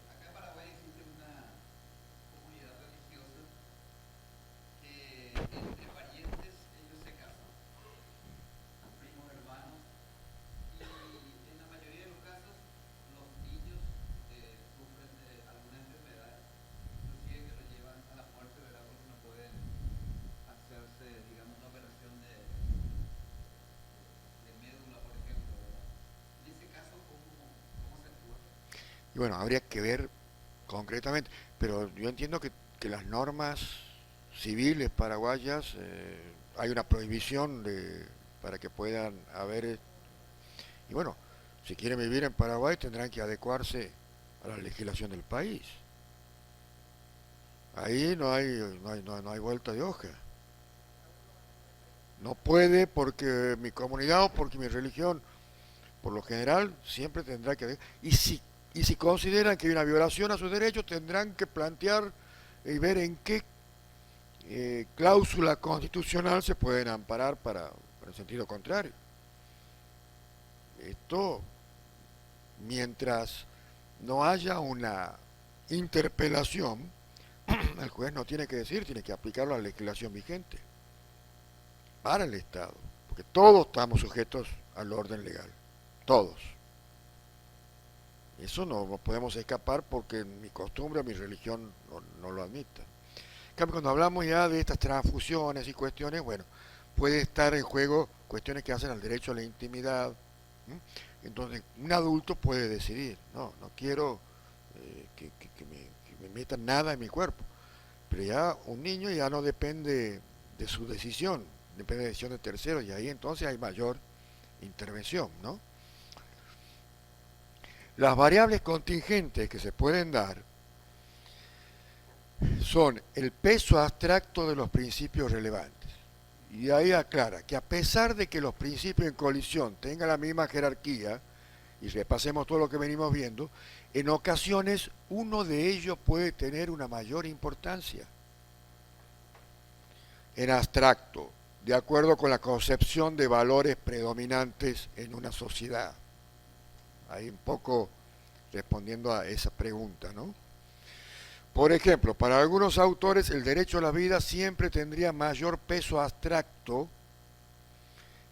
acá en Paraguay existe una comunidad religiosa que entre parientes ellos se casan, primos, hermanos, y en la mayoría de los casos los niños sufren de alguna enfermedad, inclusive que lo llevan a la muerte, ¿verdad? Porque no pueden hacerse, digamos, una operación de médula, por ejemplo, ¿verdad? En ese caso, ¿cómo se actúa? y bueno, habría que ver concretamente, pero yo entiendo que las normas civiles paraguayas hay una prohibición para que puedan haber, y bueno, si quieren vivir en Paraguay tendrán que adecuarse a la legislación del país. Ahí no hay vuelta de hoja. No puede porque mi comunidad o porque mi religión, por lo general, siempre tendrá que... Y si consideran que hay una violación a sus derechos, tendrán que plantear y ver en qué cláusula constitucional se pueden amparar para el sentido contrario. Esto, mientras no haya una interpelación, el juez no tiene que decir, tiene que aplicar la legislación vigente para el Estado, porque todos estamos sujetos al orden legal, todos. Eso no podemos escapar porque mi costumbre o mi religión no lo admita. En cambio, cuando hablamos ya de estas transfusiones y cuestiones, bueno, puede estar en juego cuestiones que hacen al derecho a la intimidad. ¿M? Entonces, un adulto puede decidir, no quiero que me metan nada en mi cuerpo. Pero ya un niño ya no depende de su decisión, depende de decisión de terceros y ahí entonces hay mayor intervención, ¿no? Las variables contingentes que se pueden dar son el peso abstracto de los principios relevantes. Y ahí aclara que a pesar de que los principios en colisión tengan la misma jerarquía, y repasemos todo lo que venimos viendo, en ocasiones uno de ellos puede tener una mayor importancia en abstracto, de acuerdo con la concepción de valores predominantes en una sociedad. Ahí un poco respondiendo a esa pregunta, ¿no? Por ejemplo, para algunos autores el derecho a la vida siempre tendría mayor peso abstracto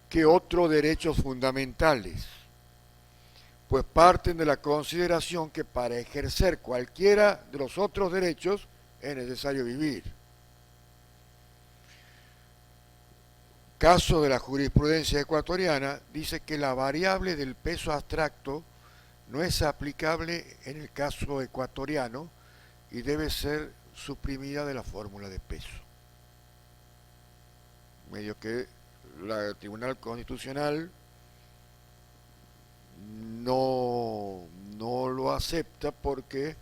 que otros derechos fundamentales, pues parten de la consideración que para ejercer cualquiera de los otros derechos es necesario vivir. Caso de la jurisprudencia ecuatoriana dice que la variable del peso abstracto no es aplicable en el caso ecuatoriano y debe ser suprimida de la fórmula de peso. Medio que el Tribunal Constitucional no lo acepta porque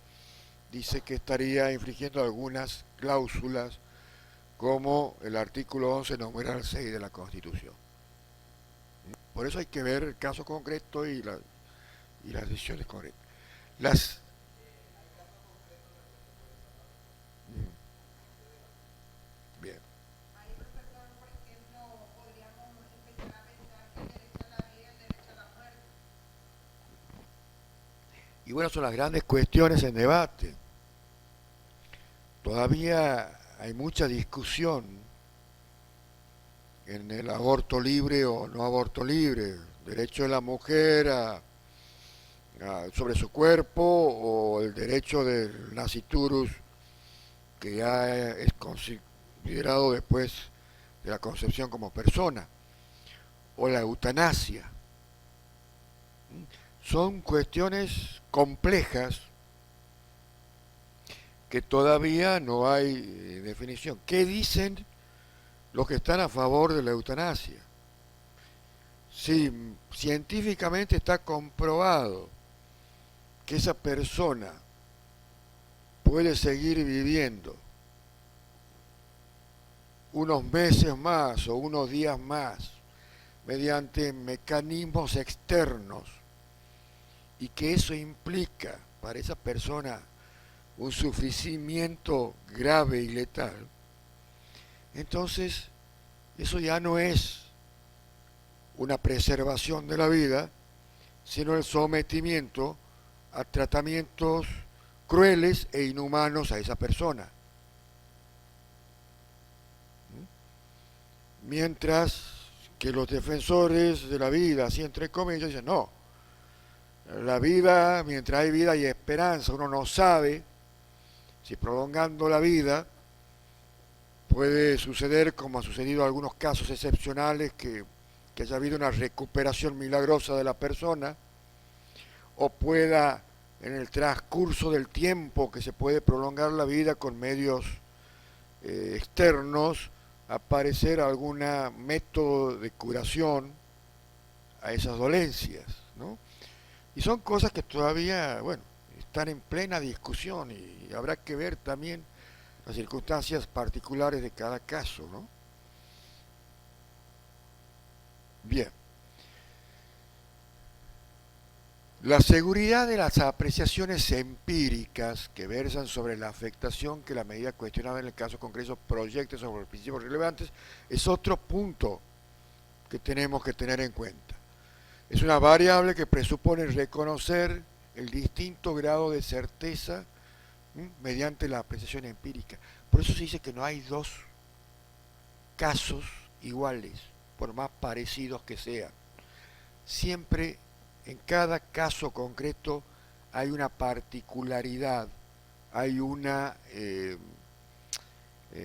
dice que estaría infringiendo algunas cláusulas como el artículo 11 numeral 6 de la Constitución. Por eso hay que ver el caso concreto y las decisiones correctas. Las bien. Ahí, profesor, por ejemplo, podríamos empezar a pensar que el derecho a la vida y el derecho a la muerte. Y bueno, son las grandes cuestiones en debate. Todavía hay mucha discusión en el aborto libre o no aborto libre, derecho de la mujer sobre su cuerpo o el derecho del nasciturus que ya es considerado después de la concepción como persona, o la eutanasia. Son cuestiones complejas que todavía no hay definición. ¿Qué dicen los que están a favor de la eutanasia? Si científicamente está comprobado que esa persona puede seguir viviendo unos meses más o unos días más mediante mecanismos externos y que eso implica para esa persona un sufrimiento grave y letal, entonces eso ya no es una preservación de la vida, sino el sometimiento a tratamientos crueles e inhumanos a esa persona. Mientras que los defensores de la vida, así entre comillas, dicen, no, la vida, mientras hay vida y esperanza, uno no sabe si prolongando la vida puede suceder, como ha sucedido en algunos casos excepcionales, que haya habido una recuperación milagrosa de la persona, o pueda en el transcurso del tiempo que se puede prolongar la vida con medios externos, aparecer algún método de curación a esas dolencias, ¿no? Y son cosas que todavía, bueno, están en plena discusión y habrá que ver también las circunstancias particulares de cada caso, ¿no? Bien. La seguridad de las apreciaciones empíricas que versan sobre la afectación que la medida cuestionada en el caso concreto proyecte sobre los principios relevantes es otro punto que tenemos que tener en cuenta. Es una variable que presupone reconocer el distinto grado de certeza mediante la apreciación empírica. Por eso se dice que no hay dos casos iguales, por más parecidos que sean. Siempre en cada caso concreto hay una particularidad, hay una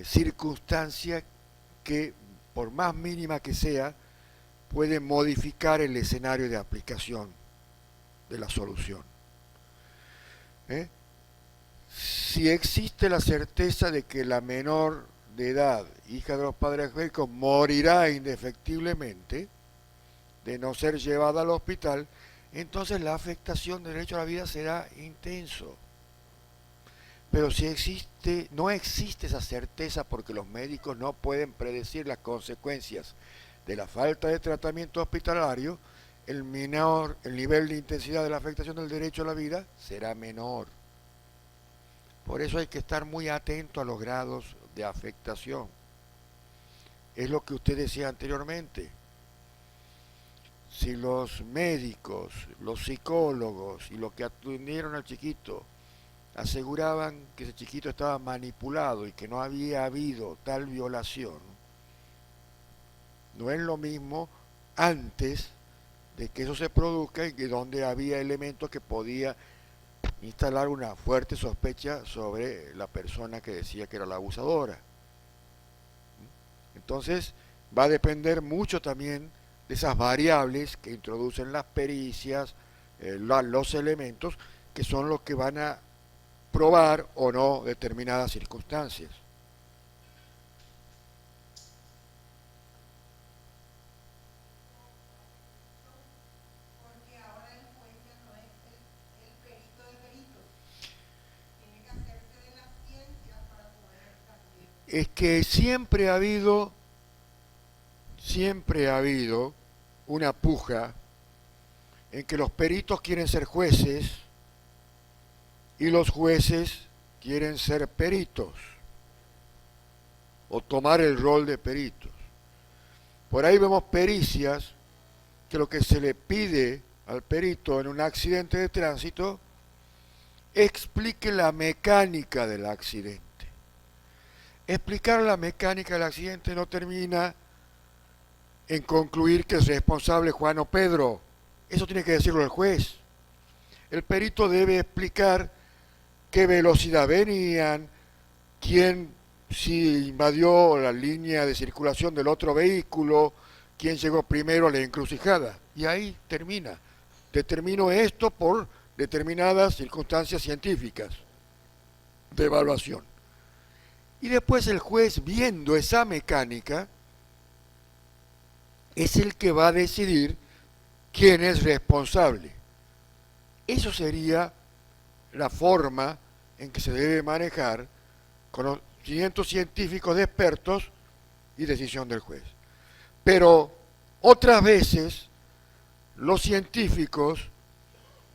circunstancia que, por más mínima que sea, puede modificar el escenario de aplicación de la solución. Si existe la certeza de que la menor de edad, hija de los padres alcohólicos, morirá indefectiblemente de no ser llevada al hospital, entonces la afectación del derecho a la vida será intenso. Pero si no existe esa certeza porque los médicos no pueden predecir las consecuencias de la falta de tratamiento hospitalario, el nivel de intensidad de la afectación del derecho a la vida será menor. Por eso hay que estar muy atento a los grados de afectación. Es lo que usted decía anteriormente. Si los médicos, los psicólogos y los que atendieron al chiquito aseguraban que ese chiquito estaba manipulado y que no había habido tal violación, no es lo mismo antes de que eso se produzca y que donde había elementos que podía instalar una fuerte sospecha sobre la persona que decía que era la abusadora. Entonces va a depender mucho también de esas variables que introducen las pericias, los elementos que son los que van a probar o no determinadas circunstancias. Porque ahora el juez ya no es el perito de peritos. Tiene que hacerse de las ciencias para poder también. Es que siempre ha habido una puja en que los peritos quieren ser jueces y los jueces quieren ser peritos o tomar el rol de peritos. Por ahí vemos pericias que lo que se le pide al perito en un accidente de tránsito explique la mecánica del accidente. Explicar la mecánica del accidente no termina en concluir que es responsable Juan o Pedro. Eso tiene que decirlo el juez. El perito debe explicar qué velocidad venían, quién si invadió la línea de circulación del otro vehículo, quién llegó primero a la encrucijada. Y ahí termina. Determino esto por determinadas circunstancias científicas de evaluación. Y después el juez, viendo esa mecánica, es el que va a decidir quién es responsable. Eso sería la forma en que se debe manejar conocimientos científicos de expertos y decisión del juez. Pero otras veces los científicos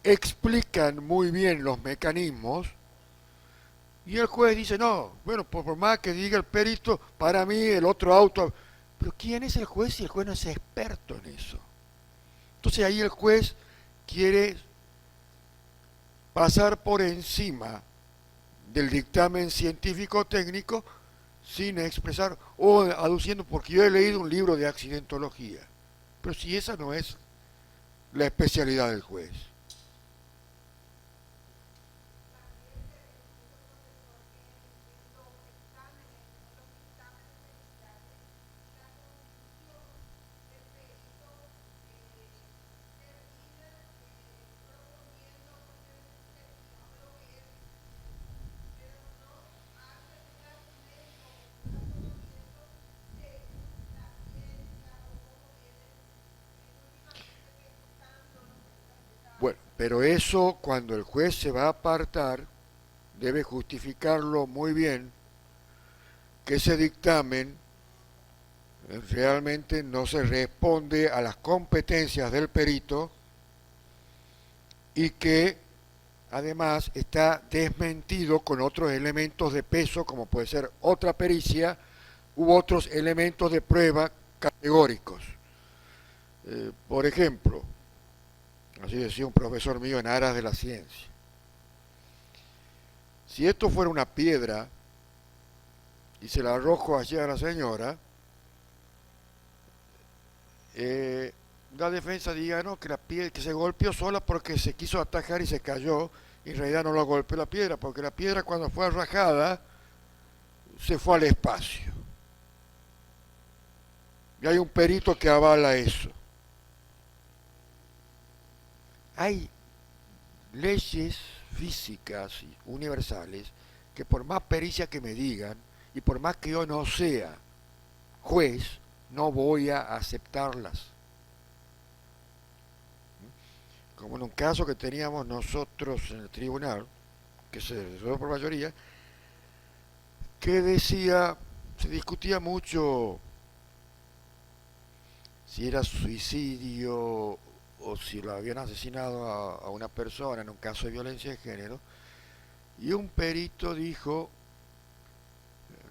explican muy bien los mecanismos y el juez dice, no, bueno, por más que diga el perito, para mí el otro auto... Pero ¿quién es el juez si el juez no es experto en eso? Entonces ahí el juez quiere pasar por encima del dictamen científico técnico sin expresar o aduciendo porque yo he leído un libro de accidentología. Pero si esa no es la especialidad del juez. Bueno, pero eso cuando el juez se va a apartar, debe justificarlo muy bien, que ese dictamen realmente no se responde a las competencias del perito y que además está desmentido con otros elementos de peso, como puede ser otra pericia u otros elementos de prueba categóricos. Por ejemplo, así decía un profesor mío en aras de la ciencia, si esto fuera una piedra y se la arrojo allí a la señora, la defensa diga no, que la piedra que se golpeó sola porque se quiso atajar y se cayó, y en realidad no lo golpeó la piedra, porque la piedra cuando fue arrajada se fue al espacio. Y hay un perito que avala eso. Hay leyes físicas y universales que por más pericia que me digan y por más que yo no sea juez, no voy a aceptarlas. Como en un caso que teníamos nosotros en el tribunal, que se resolvió por mayoría, que decía, se discutía mucho si era suicidio o si lo habían asesinado a una persona en un caso de violencia de género, y un perito dijo,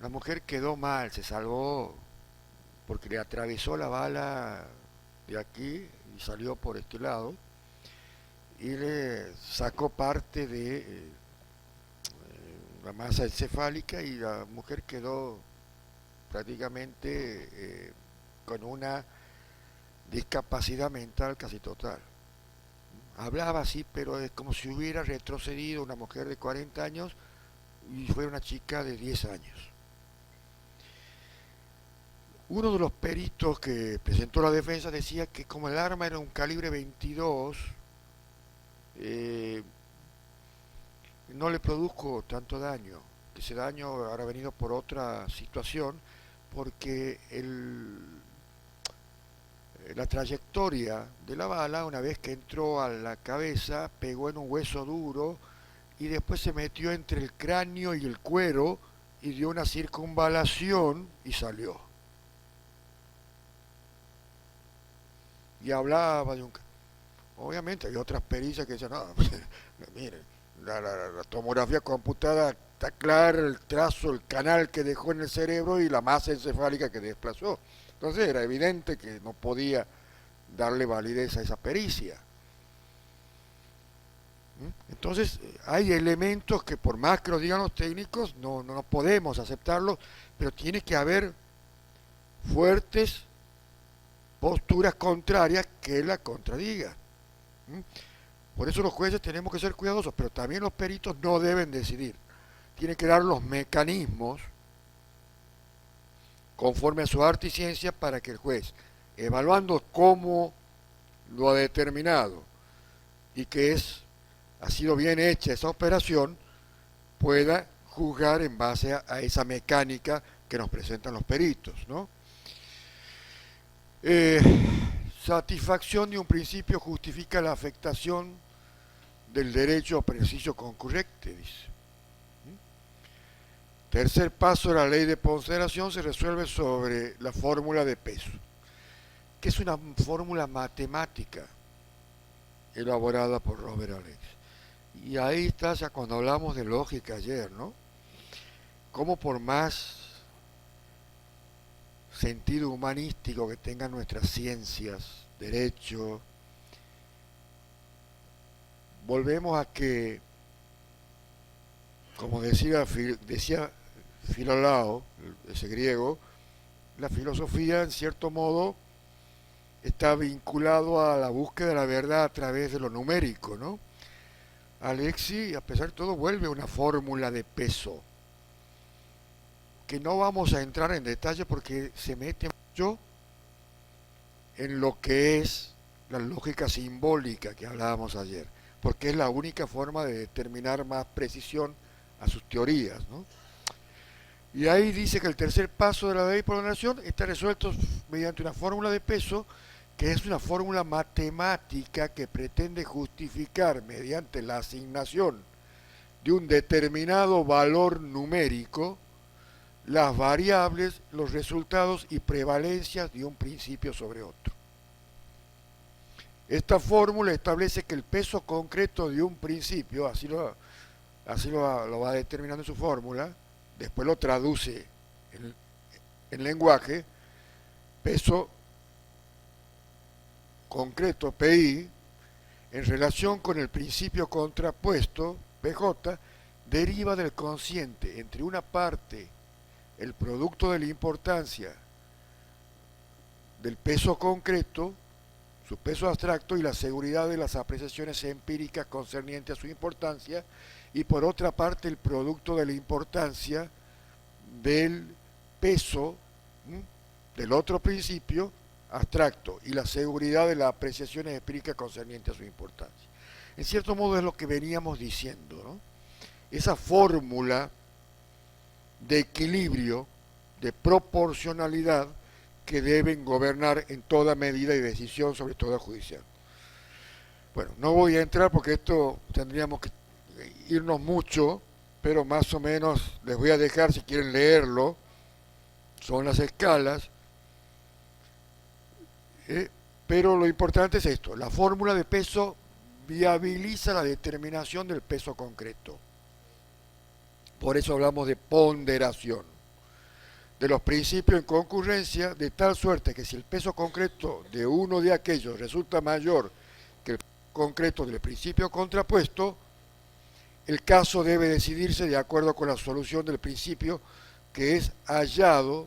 la mujer quedó mal, se salvó porque le atravesó la bala de aquí y salió por este lado y le sacó parte de la masa encefálica y la mujer quedó prácticamente con una discapacidad mental casi total. Hablaba así, pero es como si hubiera retrocedido una mujer de 40 años y fuera una chica de 10 años. Uno de los peritos que presentó la defensa decía que como el arma era un calibre 22, no le produjo tanto daño, que ese daño habrá venido por otra situación, porque la trayectoria de la bala, una vez que entró a la cabeza, pegó en un hueso duro y después se metió entre el cráneo y el cuero y dio una circunvalación y salió. Y hablaba de un... Obviamente hay otras pericias que dicen, no, miren, la tomografía computada está clara, el trazo, el canal que dejó en el cerebro y la masa encefálica que desplazó. Entonces era evidente que no podía darle validez a esa pericia. Entonces hay elementos que por más que lo digan los técnicos no podemos aceptarlos, pero tiene que haber fuertes posturas contrarias que la contradigan. Por eso los jueces tenemos que ser cuidadosos, pero también los peritos no deben decidir. Tienen que dar los mecanismos conforme a su arte y ciencia para que el juez, evaluando cómo lo ha determinado y que ha sido bien hecha esa operación, pueda juzgar en base a esa mecánica que nos presentan los peritos, ¿no? Satisfacción de un principio justifica la afectación del derecho preciso concurrente, dice. Tercer paso de la ley de ponderación se resuelve sobre la fórmula de peso, que es una fórmula matemática elaborada por Robert Alex. Y ahí está ya cuando hablamos de lógica ayer, ¿no? Como por más sentido humanístico que tengan nuestras ciencias, derecho, volvemos a que, como decía Filolao, ese griego, la filosofía en cierto modo está vinculado a la búsqueda de la verdad a través de lo numérico, ¿no? Alexi, a pesar de todo, vuelve una fórmula de peso, que no vamos a entrar en detalle porque se mete mucho en lo que es la lógica simbólica que hablábamos ayer, porque es la única forma de determinar más precisión a sus teorías, ¿no? Y ahí dice que el tercer paso de la ley de ponderación está resuelto mediante una fórmula de peso, que es una fórmula matemática que pretende justificar mediante la asignación de un determinado valor numérico las variables, los resultados y prevalencias de un principio sobre otro. Esta fórmula establece que el peso concreto de un principio, así lo va determinando en su fórmula, después lo traduce en lenguaje, peso concreto PI, en relación con el principio contrapuesto, PJ, deriva del consciente entre una parte, el producto de la importancia del peso concreto, su peso abstracto y la seguridad de las apreciaciones empíricas concernientes a su importancia, y por otra parte el producto de la importancia del peso del otro principio abstracto y la seguridad de las apreciaciones empíricas concernientes a su importancia. En cierto modo es lo que veníamos diciendo, ¿no? Esa fórmula de equilibrio, de proporcionalidad que deben gobernar en toda medida y decisión, sobre todo judicial. Bueno, no voy a entrar porque esto tendríamos que irnos mucho, pero más o menos les voy a dejar si quieren leerlo, son las escalas, pero lo importante es esto, la fórmula de peso viabiliza la determinación del peso concreto. Por eso hablamos de ponderación de los principios en concurrencia, de tal suerte que si el peso concreto de uno de aquellos resulta mayor que el peso concreto del principio contrapuesto, el caso debe decidirse de acuerdo con la solución del principio que es hallado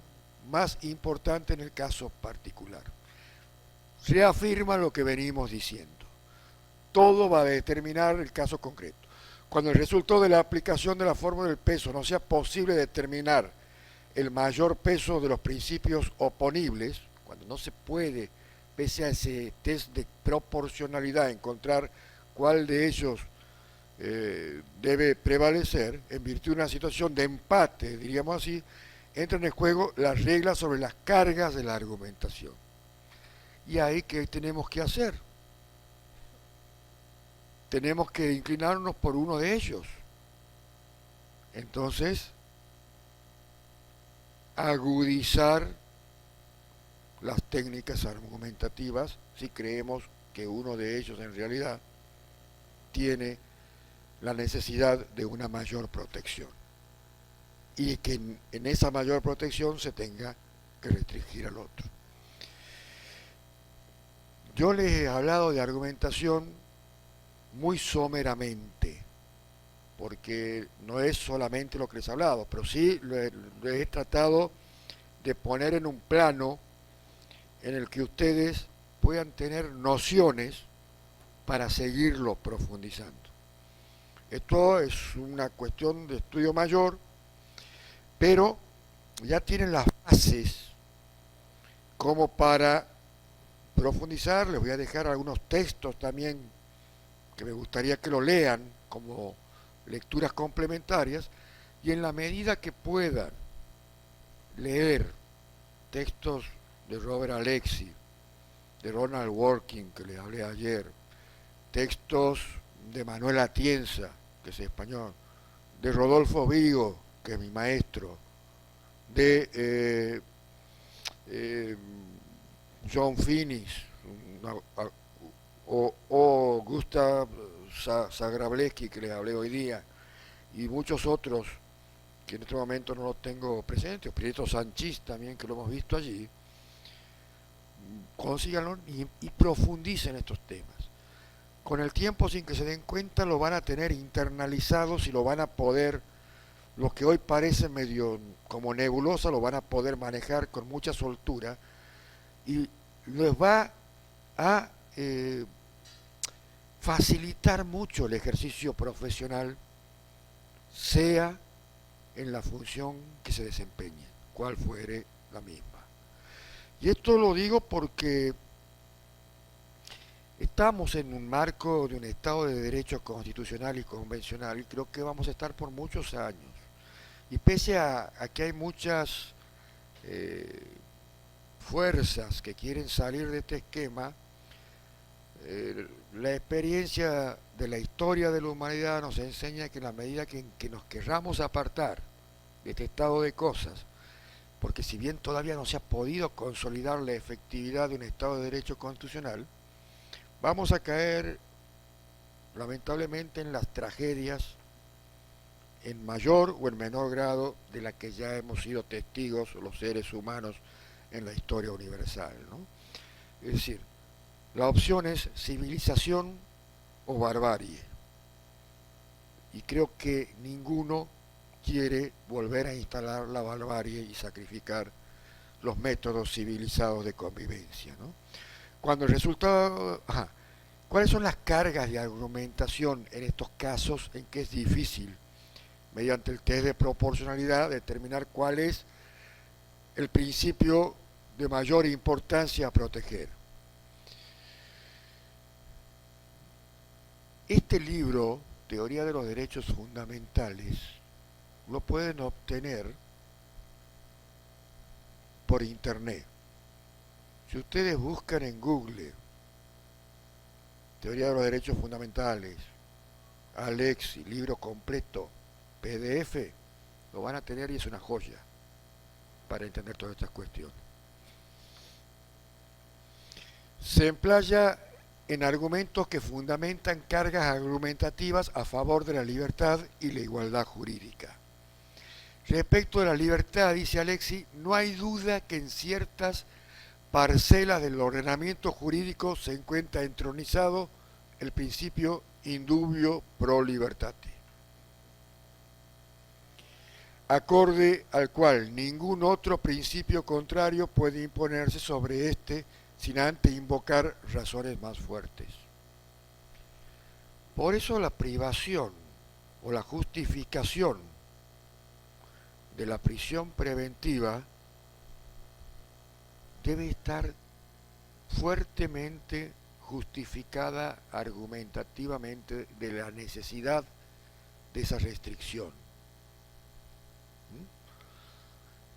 más importante en el caso particular. Reafirma lo que venimos diciendo. Todo va a determinar el caso concreto. Cuando el resultado de la aplicación de la fórmula del peso no sea posible determinar el mayor peso de los principios oponibles, cuando no se puede, pese a ese test de proporcionalidad, encontrar cuál de ellos debe prevalecer, en virtud de una situación de empate, diríamos así, entran en juego las reglas sobre las cargas de la argumentación. Y ahí, ¿qué tenemos que hacer? Tenemos que inclinarnos por uno de ellos. Entonces, agudizar las técnicas argumentativas si creemos que uno de ellos en realidad tiene la necesidad de una mayor protección y que en esa mayor protección se tenga que restringir al otro. Yo les he hablado de argumentación muy someramente, porque no es solamente lo que les he hablado, pero sí lo he tratado de poner en un plano en el que ustedes puedan tener nociones para seguirlo profundizando. Esto es una cuestión de estudio mayor, pero ya tienen las bases como para profundizar. Les voy a dejar algunos textos también que me gustaría que lo lean como lecturas complementarias, y en la medida que puedan leer textos de Robert Alexy, de Ronald Working, que les hablé ayer, textos de Manuel Atienza, que es español, de Rodolfo Vigo, que es mi maestro, de John Finnis, o Gustav Zagrableski, que les hablé hoy día, y muchos otros que en este momento no los tengo presentes, Prieto Sanchís también, que lo hemos visto allí. Consíganlo y profundicen estos temas. Con el tiempo, sin que se den cuenta, lo van a tener internalizados y lo van a poder, lo que hoy parece medio como nebulosa, lo van a poder manejar con mucha soltura y les va a facilitar mucho el ejercicio profesional, sea en la función que se desempeñe, cual fuere la misma. Y esto lo digo porque estamos en un marco de un Estado de Derecho constitucional y convencional, y creo que vamos a estar por muchos años. Y pese a que hay muchas fuerzas que quieren salir de este esquema, la experiencia de la historia de la humanidad nos enseña que en la medida que nos querramos apartar de este estado de cosas, porque si bien todavía no se ha podido consolidar la efectividad de un Estado de Derecho constitucional, vamos a caer lamentablemente en las tragedias en mayor o en menor grado de la que ya hemos sido testigos los seres humanos en la historia universal, ¿no? Es decir, la opción es civilización o barbarie, y creo que ninguno quiere volver a instalar la barbarie y sacrificar los métodos civilizados de convivencia, ¿no? Cuando el resultado... ¿Cuáles son las cargas de argumentación en estos casos en que es difícil, mediante el test de proporcionalidad, determinar cuál es el principio de mayor importancia a proteger? Este libro, Teoría de los Derechos Fundamentales, lo pueden obtener por internet. Si ustedes buscan en Google Teoría de los Derechos Fundamentales, Alexy, libro completo, PDF, lo van a tener y es una joya para entender todas estas cuestiones. Se emplaya en argumentos que fundamentan cargas argumentativas a favor de la libertad y la igualdad jurídica. Respecto de la libertad, dice Alexy, no hay duda que en ciertas parcelas del ordenamiento jurídico se encuentra entronizado el principio indubio pro libertate, acorde al cual ningún otro principio contrario puede imponerse sobre éste sin antes invocar razones más fuertes. Por eso la privación o la justificación de la prisión preventiva debe estar fuertemente justificada argumentativamente de la necesidad de esa restricción.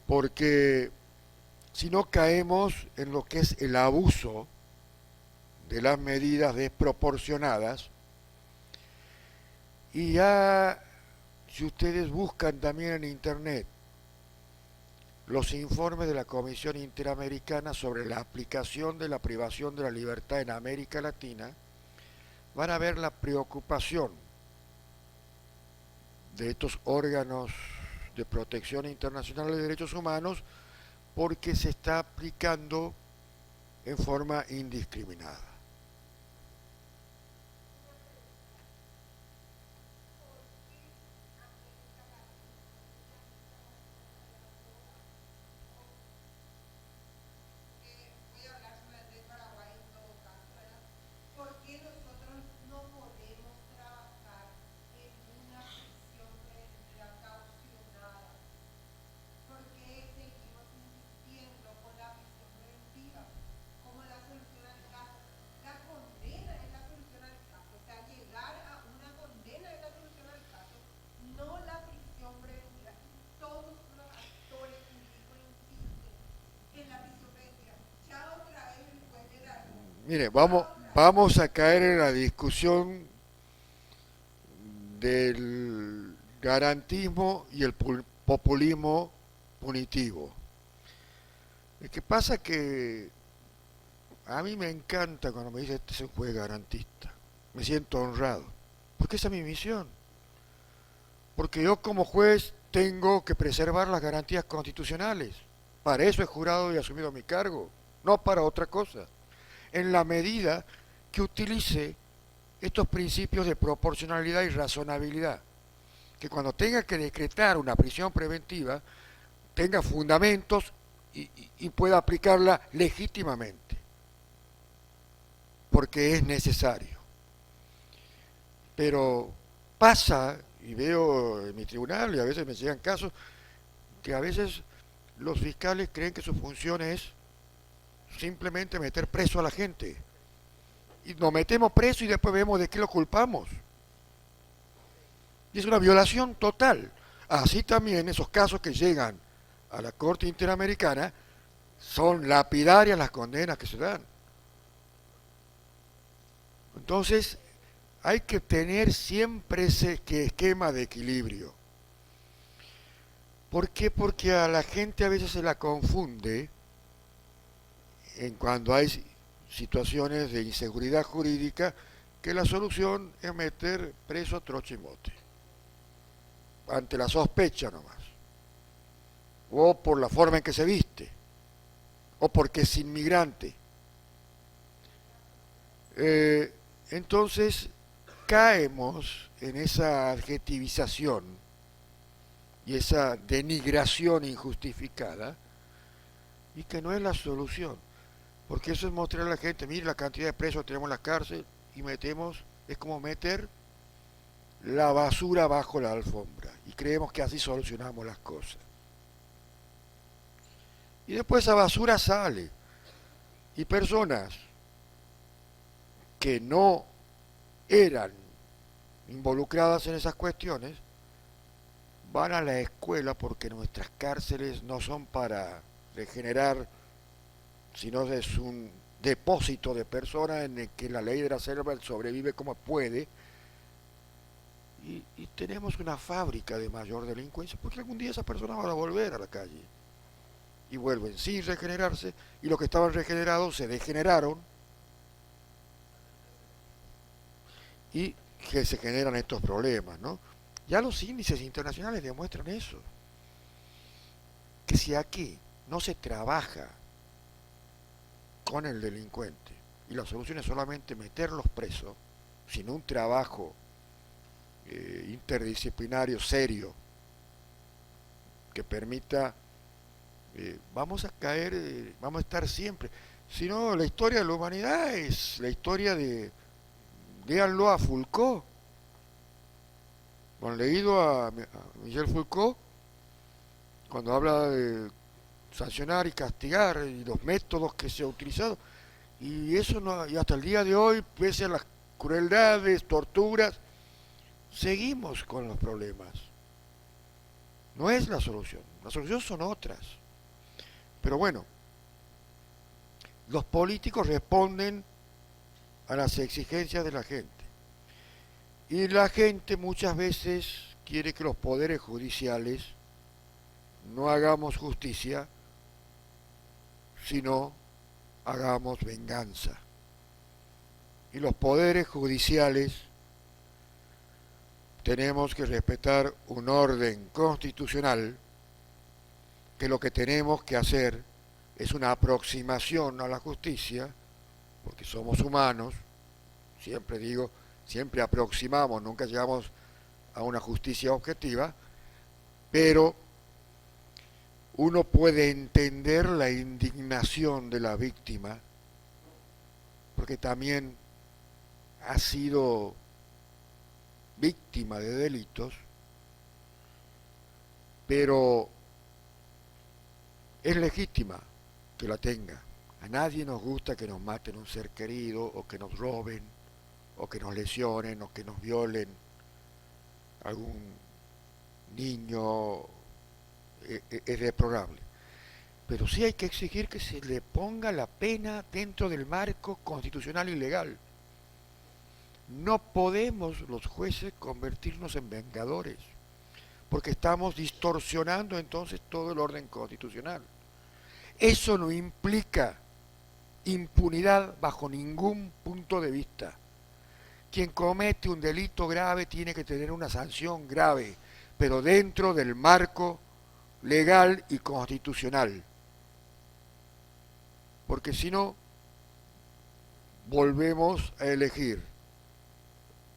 Porque si no caemos en lo que es el abuso de las medidas desproporcionadas, y ya si ustedes buscan también en internet los informes de la Comisión Interamericana sobre la aplicación de la privación de la libertad en América Latina, van a ver la preocupación de estos órganos de protección internacional de derechos humanos porque se está aplicando en forma indiscriminada. Voy a hablar sobre el Paraguay en todo caso, ¿verdad? ¿Por qué nosotros no podemos trabajar en una prisión preventiva caucionada? ¿Por qué seguimos insistiendo con la prisión preventiva como la solución al caso? La condena es la solución al caso, o sea, llegar a una condena es la solución al caso, no la prisión preventiva. Todos los actores jurídicos insisten en la prisión preventiva. Ya otra vez el juez de la Mire, vamos a caer en la discusión del garantismo y el populismo punitivo. Lo que pasa que a mí me encanta cuando me dice este es un juez garantista. Me siento honrado, porque esa es mi misión. Porque yo como juez tengo que preservar las garantías constitucionales. Para eso he jurado y asumido mi cargo, no para otra cosa. En la medida que utilice estos principios de proporcionalidad y razonabilidad, que cuando tenga que decretar una prisión preventiva tenga fundamentos y pueda aplicarla legítimamente, porque es necesario. Pero pasa, y veo en mi tribunal, y a veces me llegan casos, que a veces los fiscales creen que su función es simplemente meter preso a la gente. Y nos metemos preso y después vemos de qué lo culpamos. Y es una violación total. Así también esos casos que llegan a la Corte Interamericana son lapidarias las condenas que se dan. Entonces, hay que tener siempre ese esquema de equilibrio. ¿Por qué? Porque a la gente a veces se la confunde en cuando hay situaciones de inseguridad jurídica que la solución es meter preso a troche y mote, ante la sospecha nomás, o por la forma en que se viste, o porque es inmigrante. Entonces caemos en esa adjetivización y esa denigración injustificada y que no es la solución, porque eso es mostrar a la gente, mire la cantidad de presos que tenemos en la cárcel y metemos, es como meter la basura bajo la alfombra y creemos que así solucionamos las cosas. Y después esa basura sale y personas que no eran involucradas en esas cuestiones van a la escuela porque nuestras cárceles no son para regenerar, sino es un depósito de personas en el que la ley de la selva sobrevive como puede y tenemos una fábrica de mayor delincuencia porque algún día esas personas van a volver a la calle y vuelven sin regenerarse y los que estaban regenerados se degeneraron y que se generan estos problemas, ¿no? Ya los índices internacionales demuestran eso, que si aquí no se trabaja con el delincuente y la solución es solamente meterlos presos, sin un trabajo interdisciplinario serio que permita, vamos a caer, vamos a estar siempre. Si no, la historia de la humanidad es la historia de, díganlo a Foucault. ¿Han leído a Michel Foucault? Cuando habla de sancionar y castigar y los métodos que se han utilizado. Y eso no, y hasta el día de hoy, pese a las crueldades, torturas, seguimos con los problemas. No es la solución son otras. Pero bueno, los políticos responden a las exigencias de la gente. Y la gente muchas veces quiere que los poderes judiciales no hagamos justicia, sino hagamos venganza. Y los poderes judiciales tenemos que respetar un orden constitucional, que lo que tenemos que hacer es una aproximación a la justicia, porque somos humanos, siempre digo, siempre aproximamos, nunca llegamos a una justicia objetiva, pero uno puede entender la indignación de la víctima, porque también ha sido víctima de delitos, pero es legítima que la tenga. A nadie nos gusta que nos maten un ser querido, o que nos roben, o que nos lesionen, o que nos violen algún niño. Es deplorable. Pero sí hay que exigir que se le ponga la pena dentro del marco constitucional y legal. No podemos los jueces convertirnos en vengadores, porque estamos distorsionando entonces todo el orden constitucional. Eso no implica impunidad bajo ningún punto de vista. Quien comete un delito grave tiene que tener una sanción grave, pero dentro del marco legal y constitucional. Porque si no, volvemos a elegir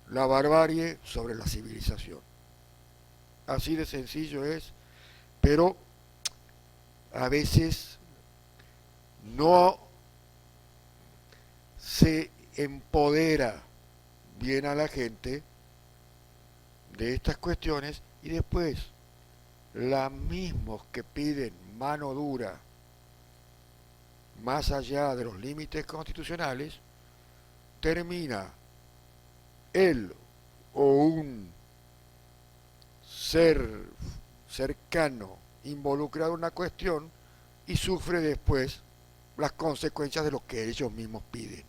la barbarie sobre la civilización. Así de sencillo es, pero a veces no se empodera bien a la gente de estas cuestiones, y después los mismos que piden mano dura más allá de los límites constitucionales, termina él o un ser cercano involucrado en una cuestión y sufre después las consecuencias de lo que ellos mismos piden.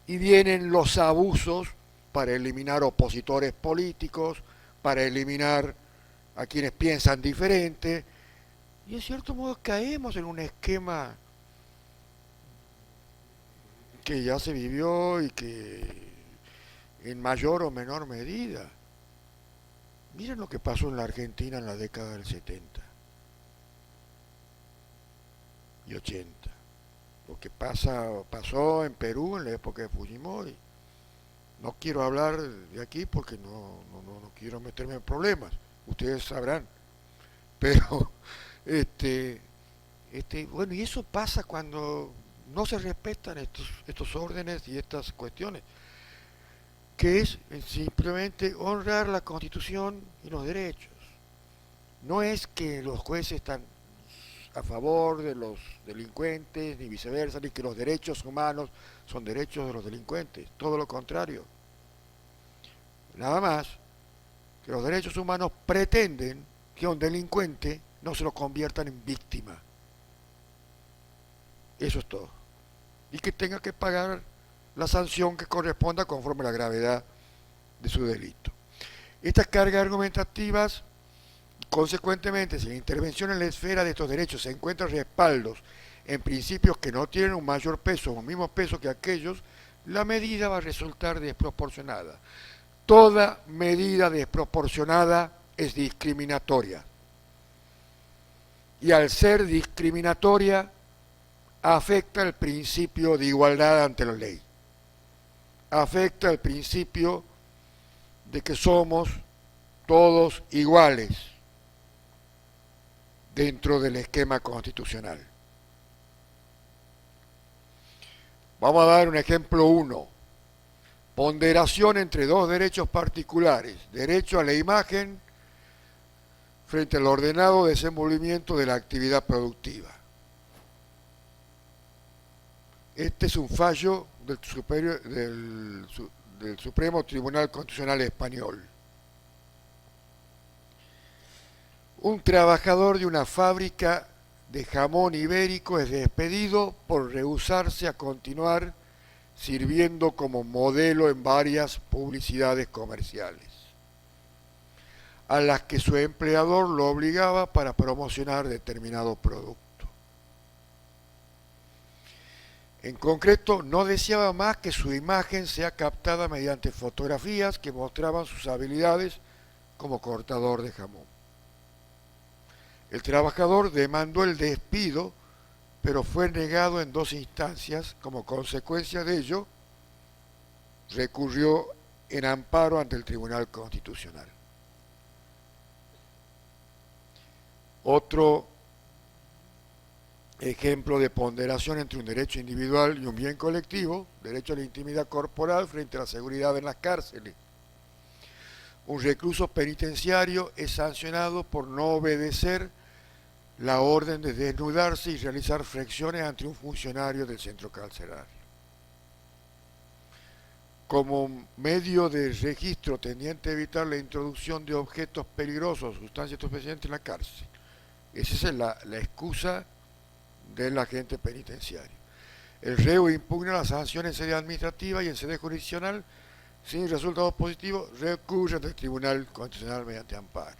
Y vienen los abusos para eliminar opositores políticos, para eliminar a quienes piensan diferente, y en cierto modo caemos en un esquema que ya se vivió y que en mayor o menor medida. Miren lo que pasó en la Argentina en la década del 70 y 80. Lo que pasó en Perú en la época de Fujimori. No quiero hablar de aquí porque no quiero meterme en problemas. Ustedes sabrán. Pero, bueno, y eso pasa cuando no se respetan estos órdenes y estas cuestiones, que es simplemente honrar la Constitución y los derechos. No es que los jueces están a favor de los delincuentes, ni viceversa, ni que los derechos humanos son derechos de los delincuentes, todo lo contrario. Nada más que los derechos humanos pretenden que a un delincuente no se lo conviertan en víctima. Eso es todo. Y que tenga que pagar la sanción que corresponda conforme a la gravedad de su delito. Estas cargas argumentativas, consecuentemente, si la intervención en la esfera de estos derechos se encuentran respaldos en principios que no tienen un mayor peso o un mismo peso que aquellos, la medida va a resultar desproporcionada. Toda medida desproporcionada es discriminatoria. Y al ser discriminatoria, afecta el principio de igualdad ante la ley. Afecta el principio de que somos todos iguales dentro del esquema constitucional. Vamos a dar un ejemplo 1. Ponderación entre dos derechos particulares, derecho a la imagen frente al ordenado desenvolvimiento de la actividad productiva. Este es un fallo del Supremo Tribunal Constitucional Español. Un trabajador de una fábrica de jamón ibérico es despedido por rehusarse a continuar sirviendo como modelo en varias publicidades comerciales. a las que su empleador lo obligaba para promocionar determinado producto. En concreto, no deseaba más que su imagen sea captada mediante fotografías que mostraban sus habilidades como cortador de jamón. El trabajador demandó el despido, pero fue negado en 2 instancias. Como consecuencia de ello, recurrió en amparo ante el Tribunal Constitucional. Otro ejemplo de ponderación entre un derecho individual y un bien colectivo, derecho a la intimidad corporal frente a la seguridad en las cárceles. Un recluso penitenciario es sancionado por no obedecer la orden de desnudarse y realizar flexiones ante un funcionario del centro carcelario. Como medio de registro tendiente a evitar la introducción de objetos peligrosos, sustancias estupefacientes en la cárcel. Esa es la excusa del agente penitenciario. El reo impugna la sanción en sede administrativa y en sede jurisdiccional. Sin resultados positivos, recurre ante el Tribunal Constitucional mediante amparo.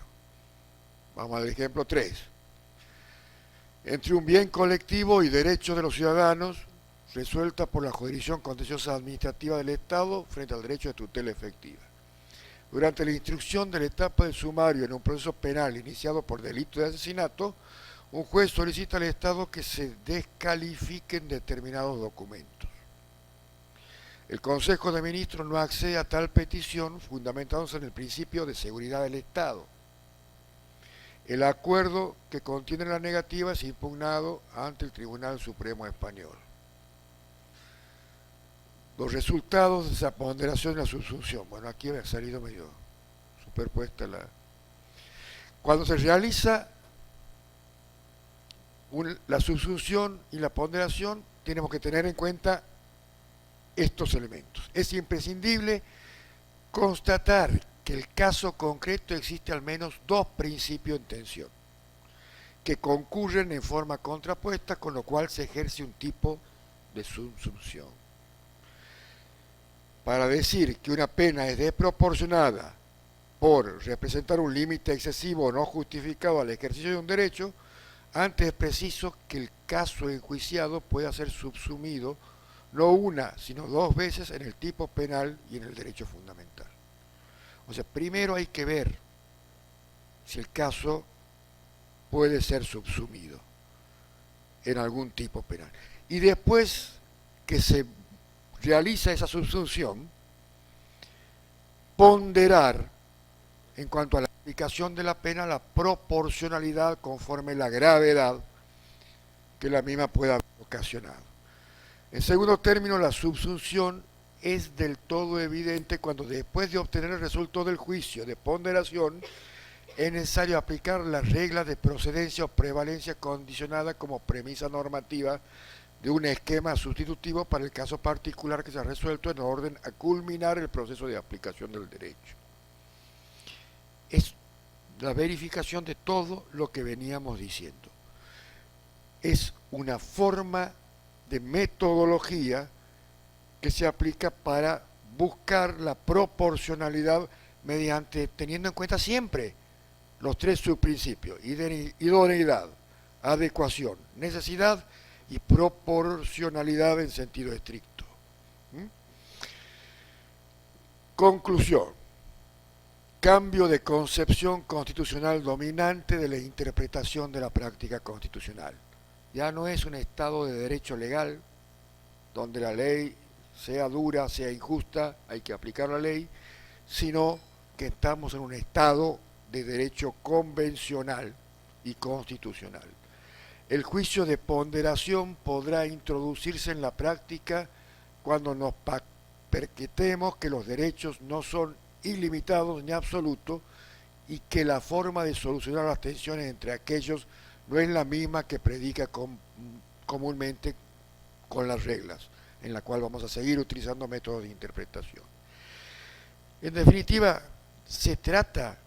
Vamos al ejemplo 3. Entre un bien colectivo y derechos de los ciudadanos, resuelta por la jurisdicción contenciosa administrativa del Estado frente al derecho de tutela efectiva. Durante la instrucción de la etapa del sumario en un proceso penal iniciado por delito de asesinato, un juez solicita al Estado que se descalifiquen determinados documentos. El Consejo de Ministros no accede a tal petición fundamentándose en el principio de seguridad del Estado. El acuerdo que contiene la negativa es impugnado ante el Tribunal Supremo Español. Los resultados de esa ponderación y la subsunción. Bueno, aquí me ha salido medio superpuesta la... Cuando se realiza la subsunción y la ponderación, tenemos que tener en cuenta estos elementos. Es imprescindible constatar que el caso concreto existe al menos 2 principios en tensión, que concurren en forma contrapuesta, con lo cual se ejerce un tipo de subsunción. Para decir que una pena es desproporcionada por representar un límite excesivo o no justificado al ejercicio de un derecho, antes es preciso que el caso enjuiciado pueda ser subsumido no una, sino 2 veces en el tipo penal y en el derecho fundamental. O sea, primero hay que ver si el caso puede ser subsumido en algún tipo penal. Y después que se realiza esa subsunción, ponderar en cuanto a la aplicación de la pena la proporcionalidad conforme la gravedad que la misma pueda haber ocasionado. En segundo término, la subsunción es del todo evidente cuando después de obtener el resultado del juicio de ponderación es necesario aplicar las reglas de procedencia o prevalencia condicionada como premisa normativa de un esquema sustitutivo para el caso particular que se ha resuelto en orden a culminar el proceso de aplicación del derecho. Es la verificación de todo lo que veníamos diciendo. Es una forma de metodología que se aplica para buscar la proporcionalidad mediante teniendo en cuenta siempre los 3 subprincipios: idoneidad, adecuación, necesidad y proporcionalidad en sentido estricto. Conclusión: cambio de concepción constitucional dominante de la interpretación de la práctica constitucional. Ya no es un Estado de derecho legal, donde la ley sea dura, sea injusta, hay que aplicar la ley, sino que estamos en un Estado de derecho convencional y constitucional. El juicio de ponderación podrá introducirse en la práctica cuando nos percatemos que los derechos no son ilimitados ni absolutos y que la forma de solucionar las tensiones entre aquellos no es la misma que predica comúnmente con las reglas, en la cual vamos a seguir utilizando métodos de interpretación. En definitiva, se trata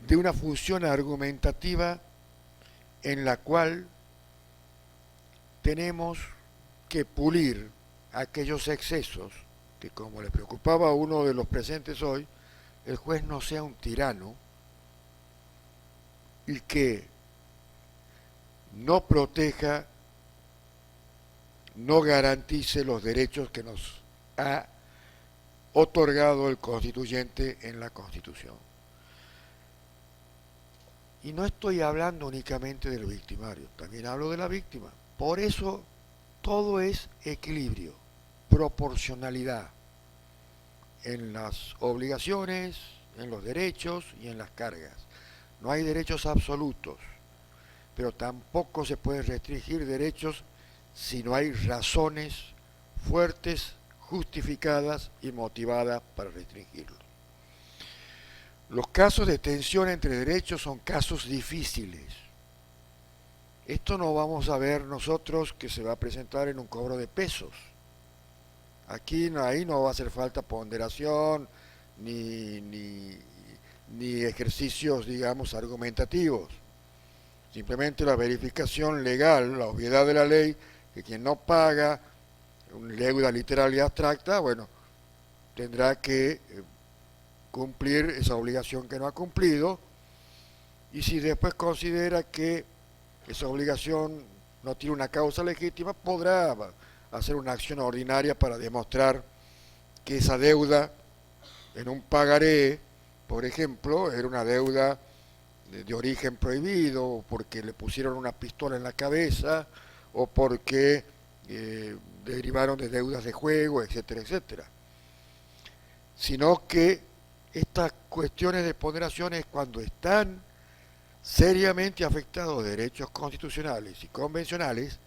de una función argumentativa en la cual tenemos que pulir aquellos excesos que, como le preocupaba a uno de los presentes hoy, el juez no sea un tirano y que no proteja, no garantice los derechos que nos ha otorgado el constituyente en la Constitución. Y no estoy hablando únicamente del victimario, también hablo de la víctima. Por eso todo es equilibrio, proporcionalidad en las obligaciones, en los derechos y en las cargas. No hay derechos absolutos, pero tampoco se pueden restringir derechos si no hay razones fuertes, justificadas y motivadas para restringirlos. Los casos de tensión entre derechos son casos difíciles. Esto no vamos a ver nosotros que se va a presentar en un cobro de pesos. Ahí no va a hacer falta ponderación ni ejercicios, digamos, argumentativos. Simplemente la verificación legal, la obviedad de la ley, que quien no paga una deuda literal y abstracta, bueno, tendrá que cumplir esa obligación que no ha cumplido, y si después considera que esa obligación no tiene una causa legítima, podrá hacer una acción ordinaria para demostrar que esa deuda en un pagaré, por ejemplo, era una deuda de origen prohibido, o porque le pusieron una pistola en la cabeza, o porque derivaron de deudas de juego, etcétera, etcétera. Sino que estas cuestiones de ponderaciones, cuando están seriamente afectados derechos constitucionales y convencionales,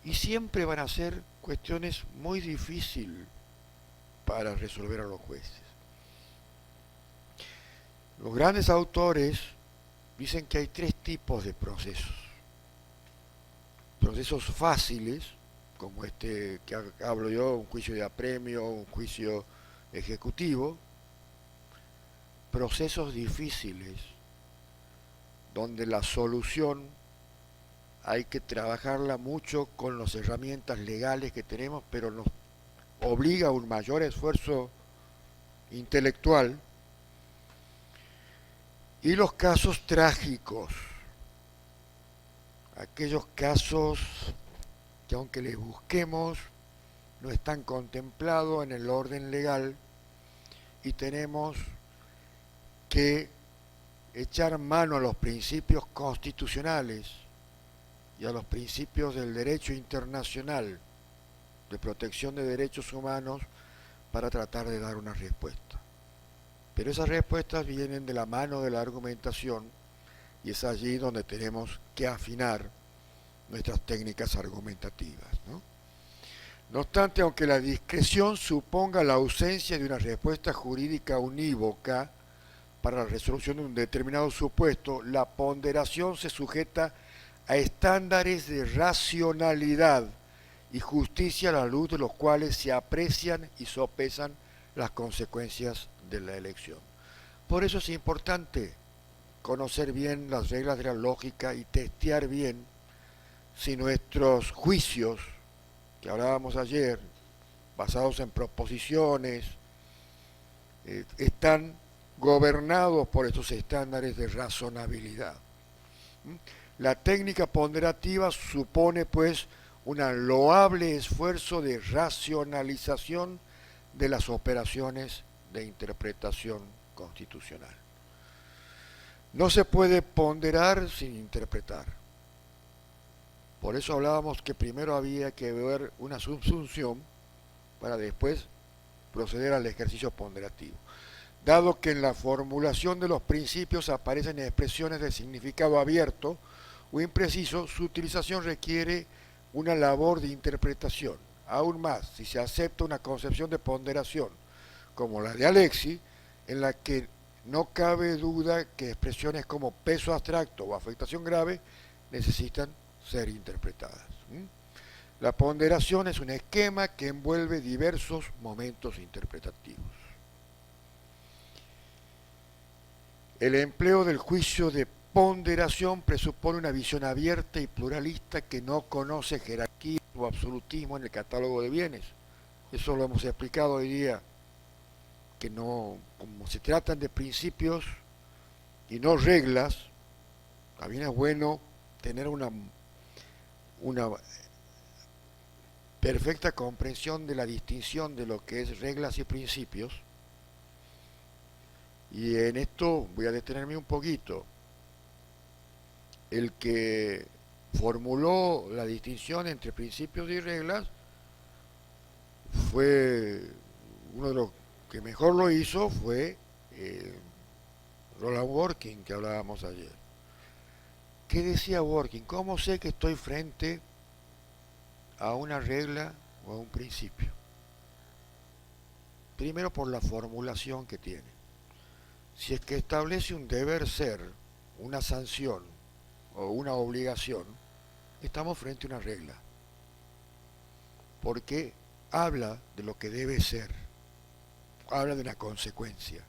y siempre van a ser cuestiones muy difíciles para resolver a los jueces. Los grandes autores dicen que hay tres tipos de procesos. Procesos fáciles, como este que hablo yo, un juicio de apremio, un juicio ejecutivo. Procesos difíciles, donde la solución hay que trabajarla mucho con las herramientas legales que tenemos, pero nos obliga a un mayor esfuerzo intelectual. Y los casos trágicos, aquellos casos que aunque les busquemos no están contemplados en el orden legal y tenemos que echar mano a los principios constitucionales y a los principios del derecho internacional de protección de derechos humanos para tratar de dar una respuesta. Pero esas respuestas vienen de la mano de la argumentación y es allí donde tenemos que afinar nuestras técnicas argumentativas, ¿no? No obstante, aunque la discreción suponga la ausencia de una respuesta jurídica unívoca para la resolución de un determinado supuesto, la ponderación se sujeta a estándares de racionalidad y justicia a la luz de los cuales se aprecian y sopesan las consecuencias de la elección. Por eso es importante conocer bien las reglas de la lógica y testear bien si nuestros juicios, que hablábamos ayer, basados en proposiciones, están gobernados por estos estándares de razonabilidad. La técnica ponderativa supone, pues, un loable esfuerzo de racionalización de las operaciones de interpretación constitucional. No se puede ponderar sin interpretar. Por eso hablábamos que primero había que ver una subsunción para después proceder al ejercicio ponderativo. Dado que en la formulación de los principios aparecen expresiones de significado abierto o impreciso, su utilización requiere una labor de interpretación. Aún más, si se acepta una concepción de ponderación como la de Alexis, en la que no cabe duda que expresiones como peso abstracto o afectación grave necesitan ser interpretadas. La ponderación es un esquema que envuelve diversos momentos interpretativos. El empleo del juicio de ponderación presupone una visión abierta y pluralista que no conoce jerarquía o absolutismo en el catálogo de bienes. Eso lo hemos explicado hoy día que no, como se tratan de principios y no reglas, también es bueno tener una perfecta comprensión de la distinción de lo que es reglas y principios. Y en esto voy a detenerme un poquito. El que formuló la distinción entre principios y reglas fue uno de los que mejor lo hizo, fue Roland Working, que hablábamos ayer. ¿Qué decía Working? ¿Cómo sé que estoy frente a una regla o a un principio? Primero, por la formulación que tiene. Si es que establece un deber ser, una sanción o una obligación, estamos frente a una regla, porque habla de lo que debe ser, habla de una consecuencia.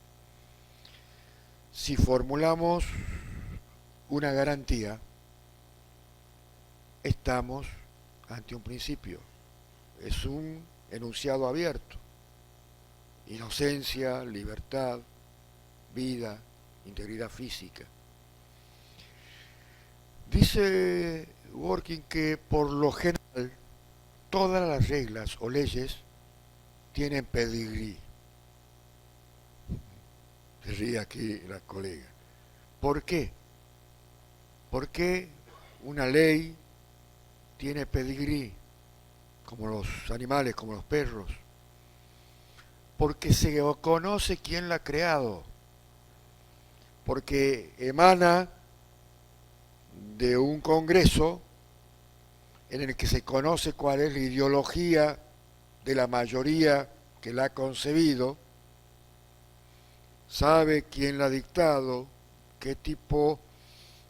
Si formulamos una garantía, estamos ante un principio, es un enunciado abierto: inocencia, libertad, vida, integridad física. Dice Working que por lo general todas las reglas o leyes tienen pedigrí. Se ríe aquí la colega. ¿Por qué? ¿Por qué una ley tiene pedigrí, como los animales, como los perros? Porque se conoce quién la ha creado, porque emana de un congreso en el que se conoce cuál es la ideología de la mayoría que la ha concebido, sabe quién la ha dictado, qué tipo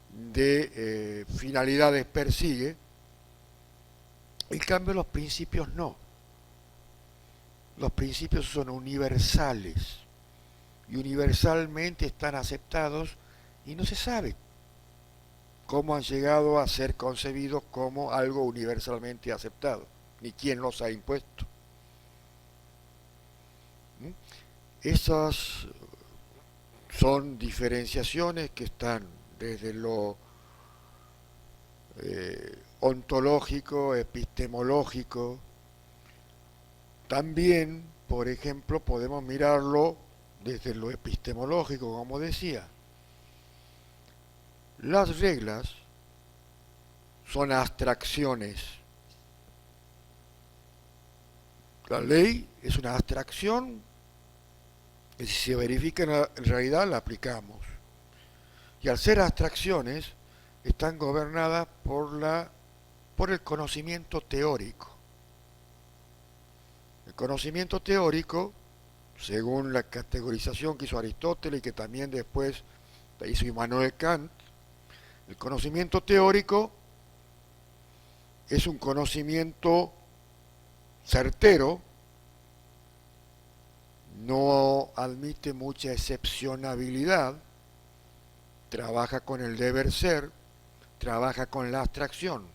de finalidades persigue. En cambio, los principios no. Los principios son universales y universalmente están aceptados y no se sabe cómo han llegado a ser concebidos como algo universalmente aceptado, ni quién los ha impuesto. Esas son diferenciaciones que están desde lo ontológico, epistemológico. También, por ejemplo, podemos mirarlo desde lo epistemológico, como decía. Las reglas son abstracciones. La ley es una abstracción que, si se verifica en realidad, la aplicamos. Y al ser abstracciones, están gobernadas por el conocimiento teórico. El conocimiento teórico, según la categorización que hizo Aristóteles y que también después la hizo Immanuel Kant, el conocimiento teórico es un conocimiento certero, no admite mucha excepcionabilidad, trabaja con el deber ser, trabaja con la abstracción.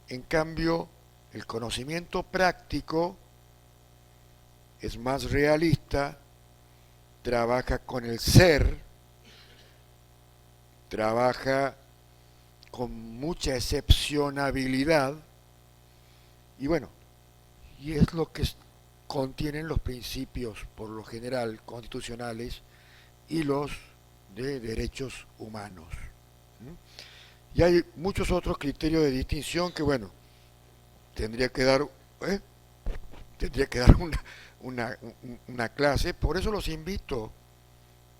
En cambio, el conocimiento práctico es más realista, trabaja con el ser, trabaja con mucha excepcionabilidad y bueno, y es lo que contienen los principios, por lo general, constitucionales y los de derechos humanos. Y hay muchos otros criterios de distinción que, bueno, tendría que dar una clase. Por eso los invito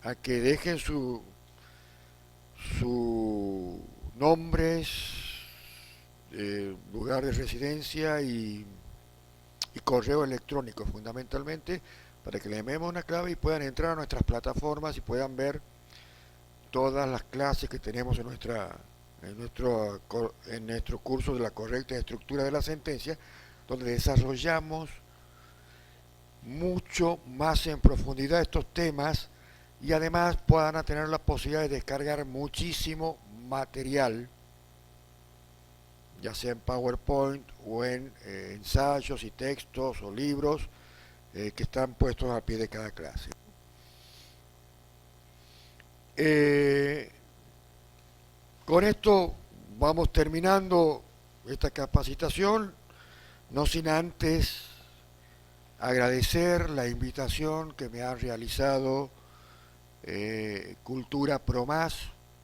a que dejen sus nombres, lugar de residencia y correo electrónico, fundamentalmente, para que le demos una clave y puedan entrar a nuestras plataformas y puedan ver todas las clases que tenemos en nuestro curso de la correcta estructura de la sentencia, donde desarrollamos mucho más en profundidad estos temas y además puedan tener la posibilidad de descargar muchísimo material, ya sea en PowerPoint o en ensayos y textos o libros que están puestos a pie de cada clase. Con esto vamos terminando esta capacitación, no sin antes agradecer la invitación que me han realizado Cultura Pro Más.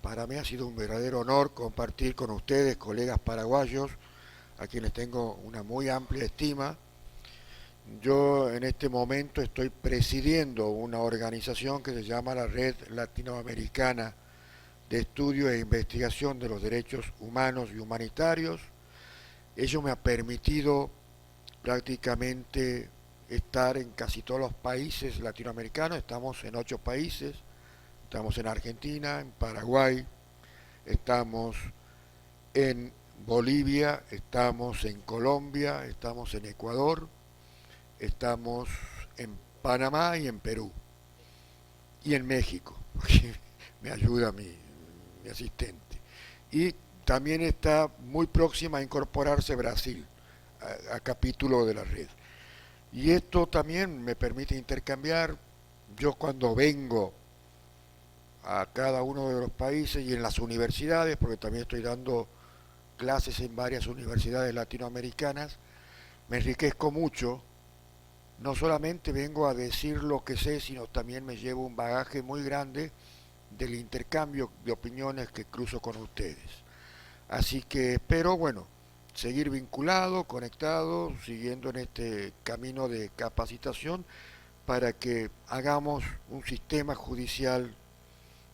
Para mí ha sido un verdadero honor compartir con ustedes, colegas paraguayos, a quienes tengo una muy amplia estima. Yo en este momento estoy presidiendo una organización que se llama la Red Latinoamericana de Estudio e Investigación de los Derechos Humanos y Humanitarios. Ello me ha permitido prácticamente estar en casi todos los países latinoamericanos. Estamos en 8 países, estamos en Argentina, en Paraguay, estamos en Bolivia, estamos en Colombia, estamos en Ecuador, estamos en Panamá y en Perú y en México, porque me ayuda mi asistente. Y también está muy próxima a incorporarse Brasil a capítulo de la red. Y esto también me permite intercambiar. Yo cuando vengo a cada uno de los países y en las universidades, porque también estoy dando clases en varias universidades latinoamericanas, me enriquezco mucho. No solamente vengo a decir lo que sé, sino también me llevo un bagaje muy grande del intercambio de opiniones que cruzo con ustedes. Así que espero, bueno, seguir vinculado, conectado, siguiendo en este camino de capacitación para que hagamos un sistema judicial,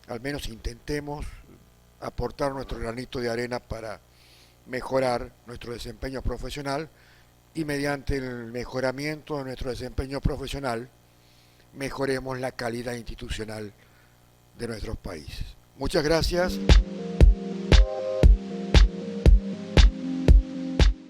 al menos intentemos aportar nuestro granito de arena para mejorar nuestro desempeño profesional y mediante el mejoramiento de nuestro desempeño profesional mejoremos la calidad institucional de nuestros países. Muchas gracias.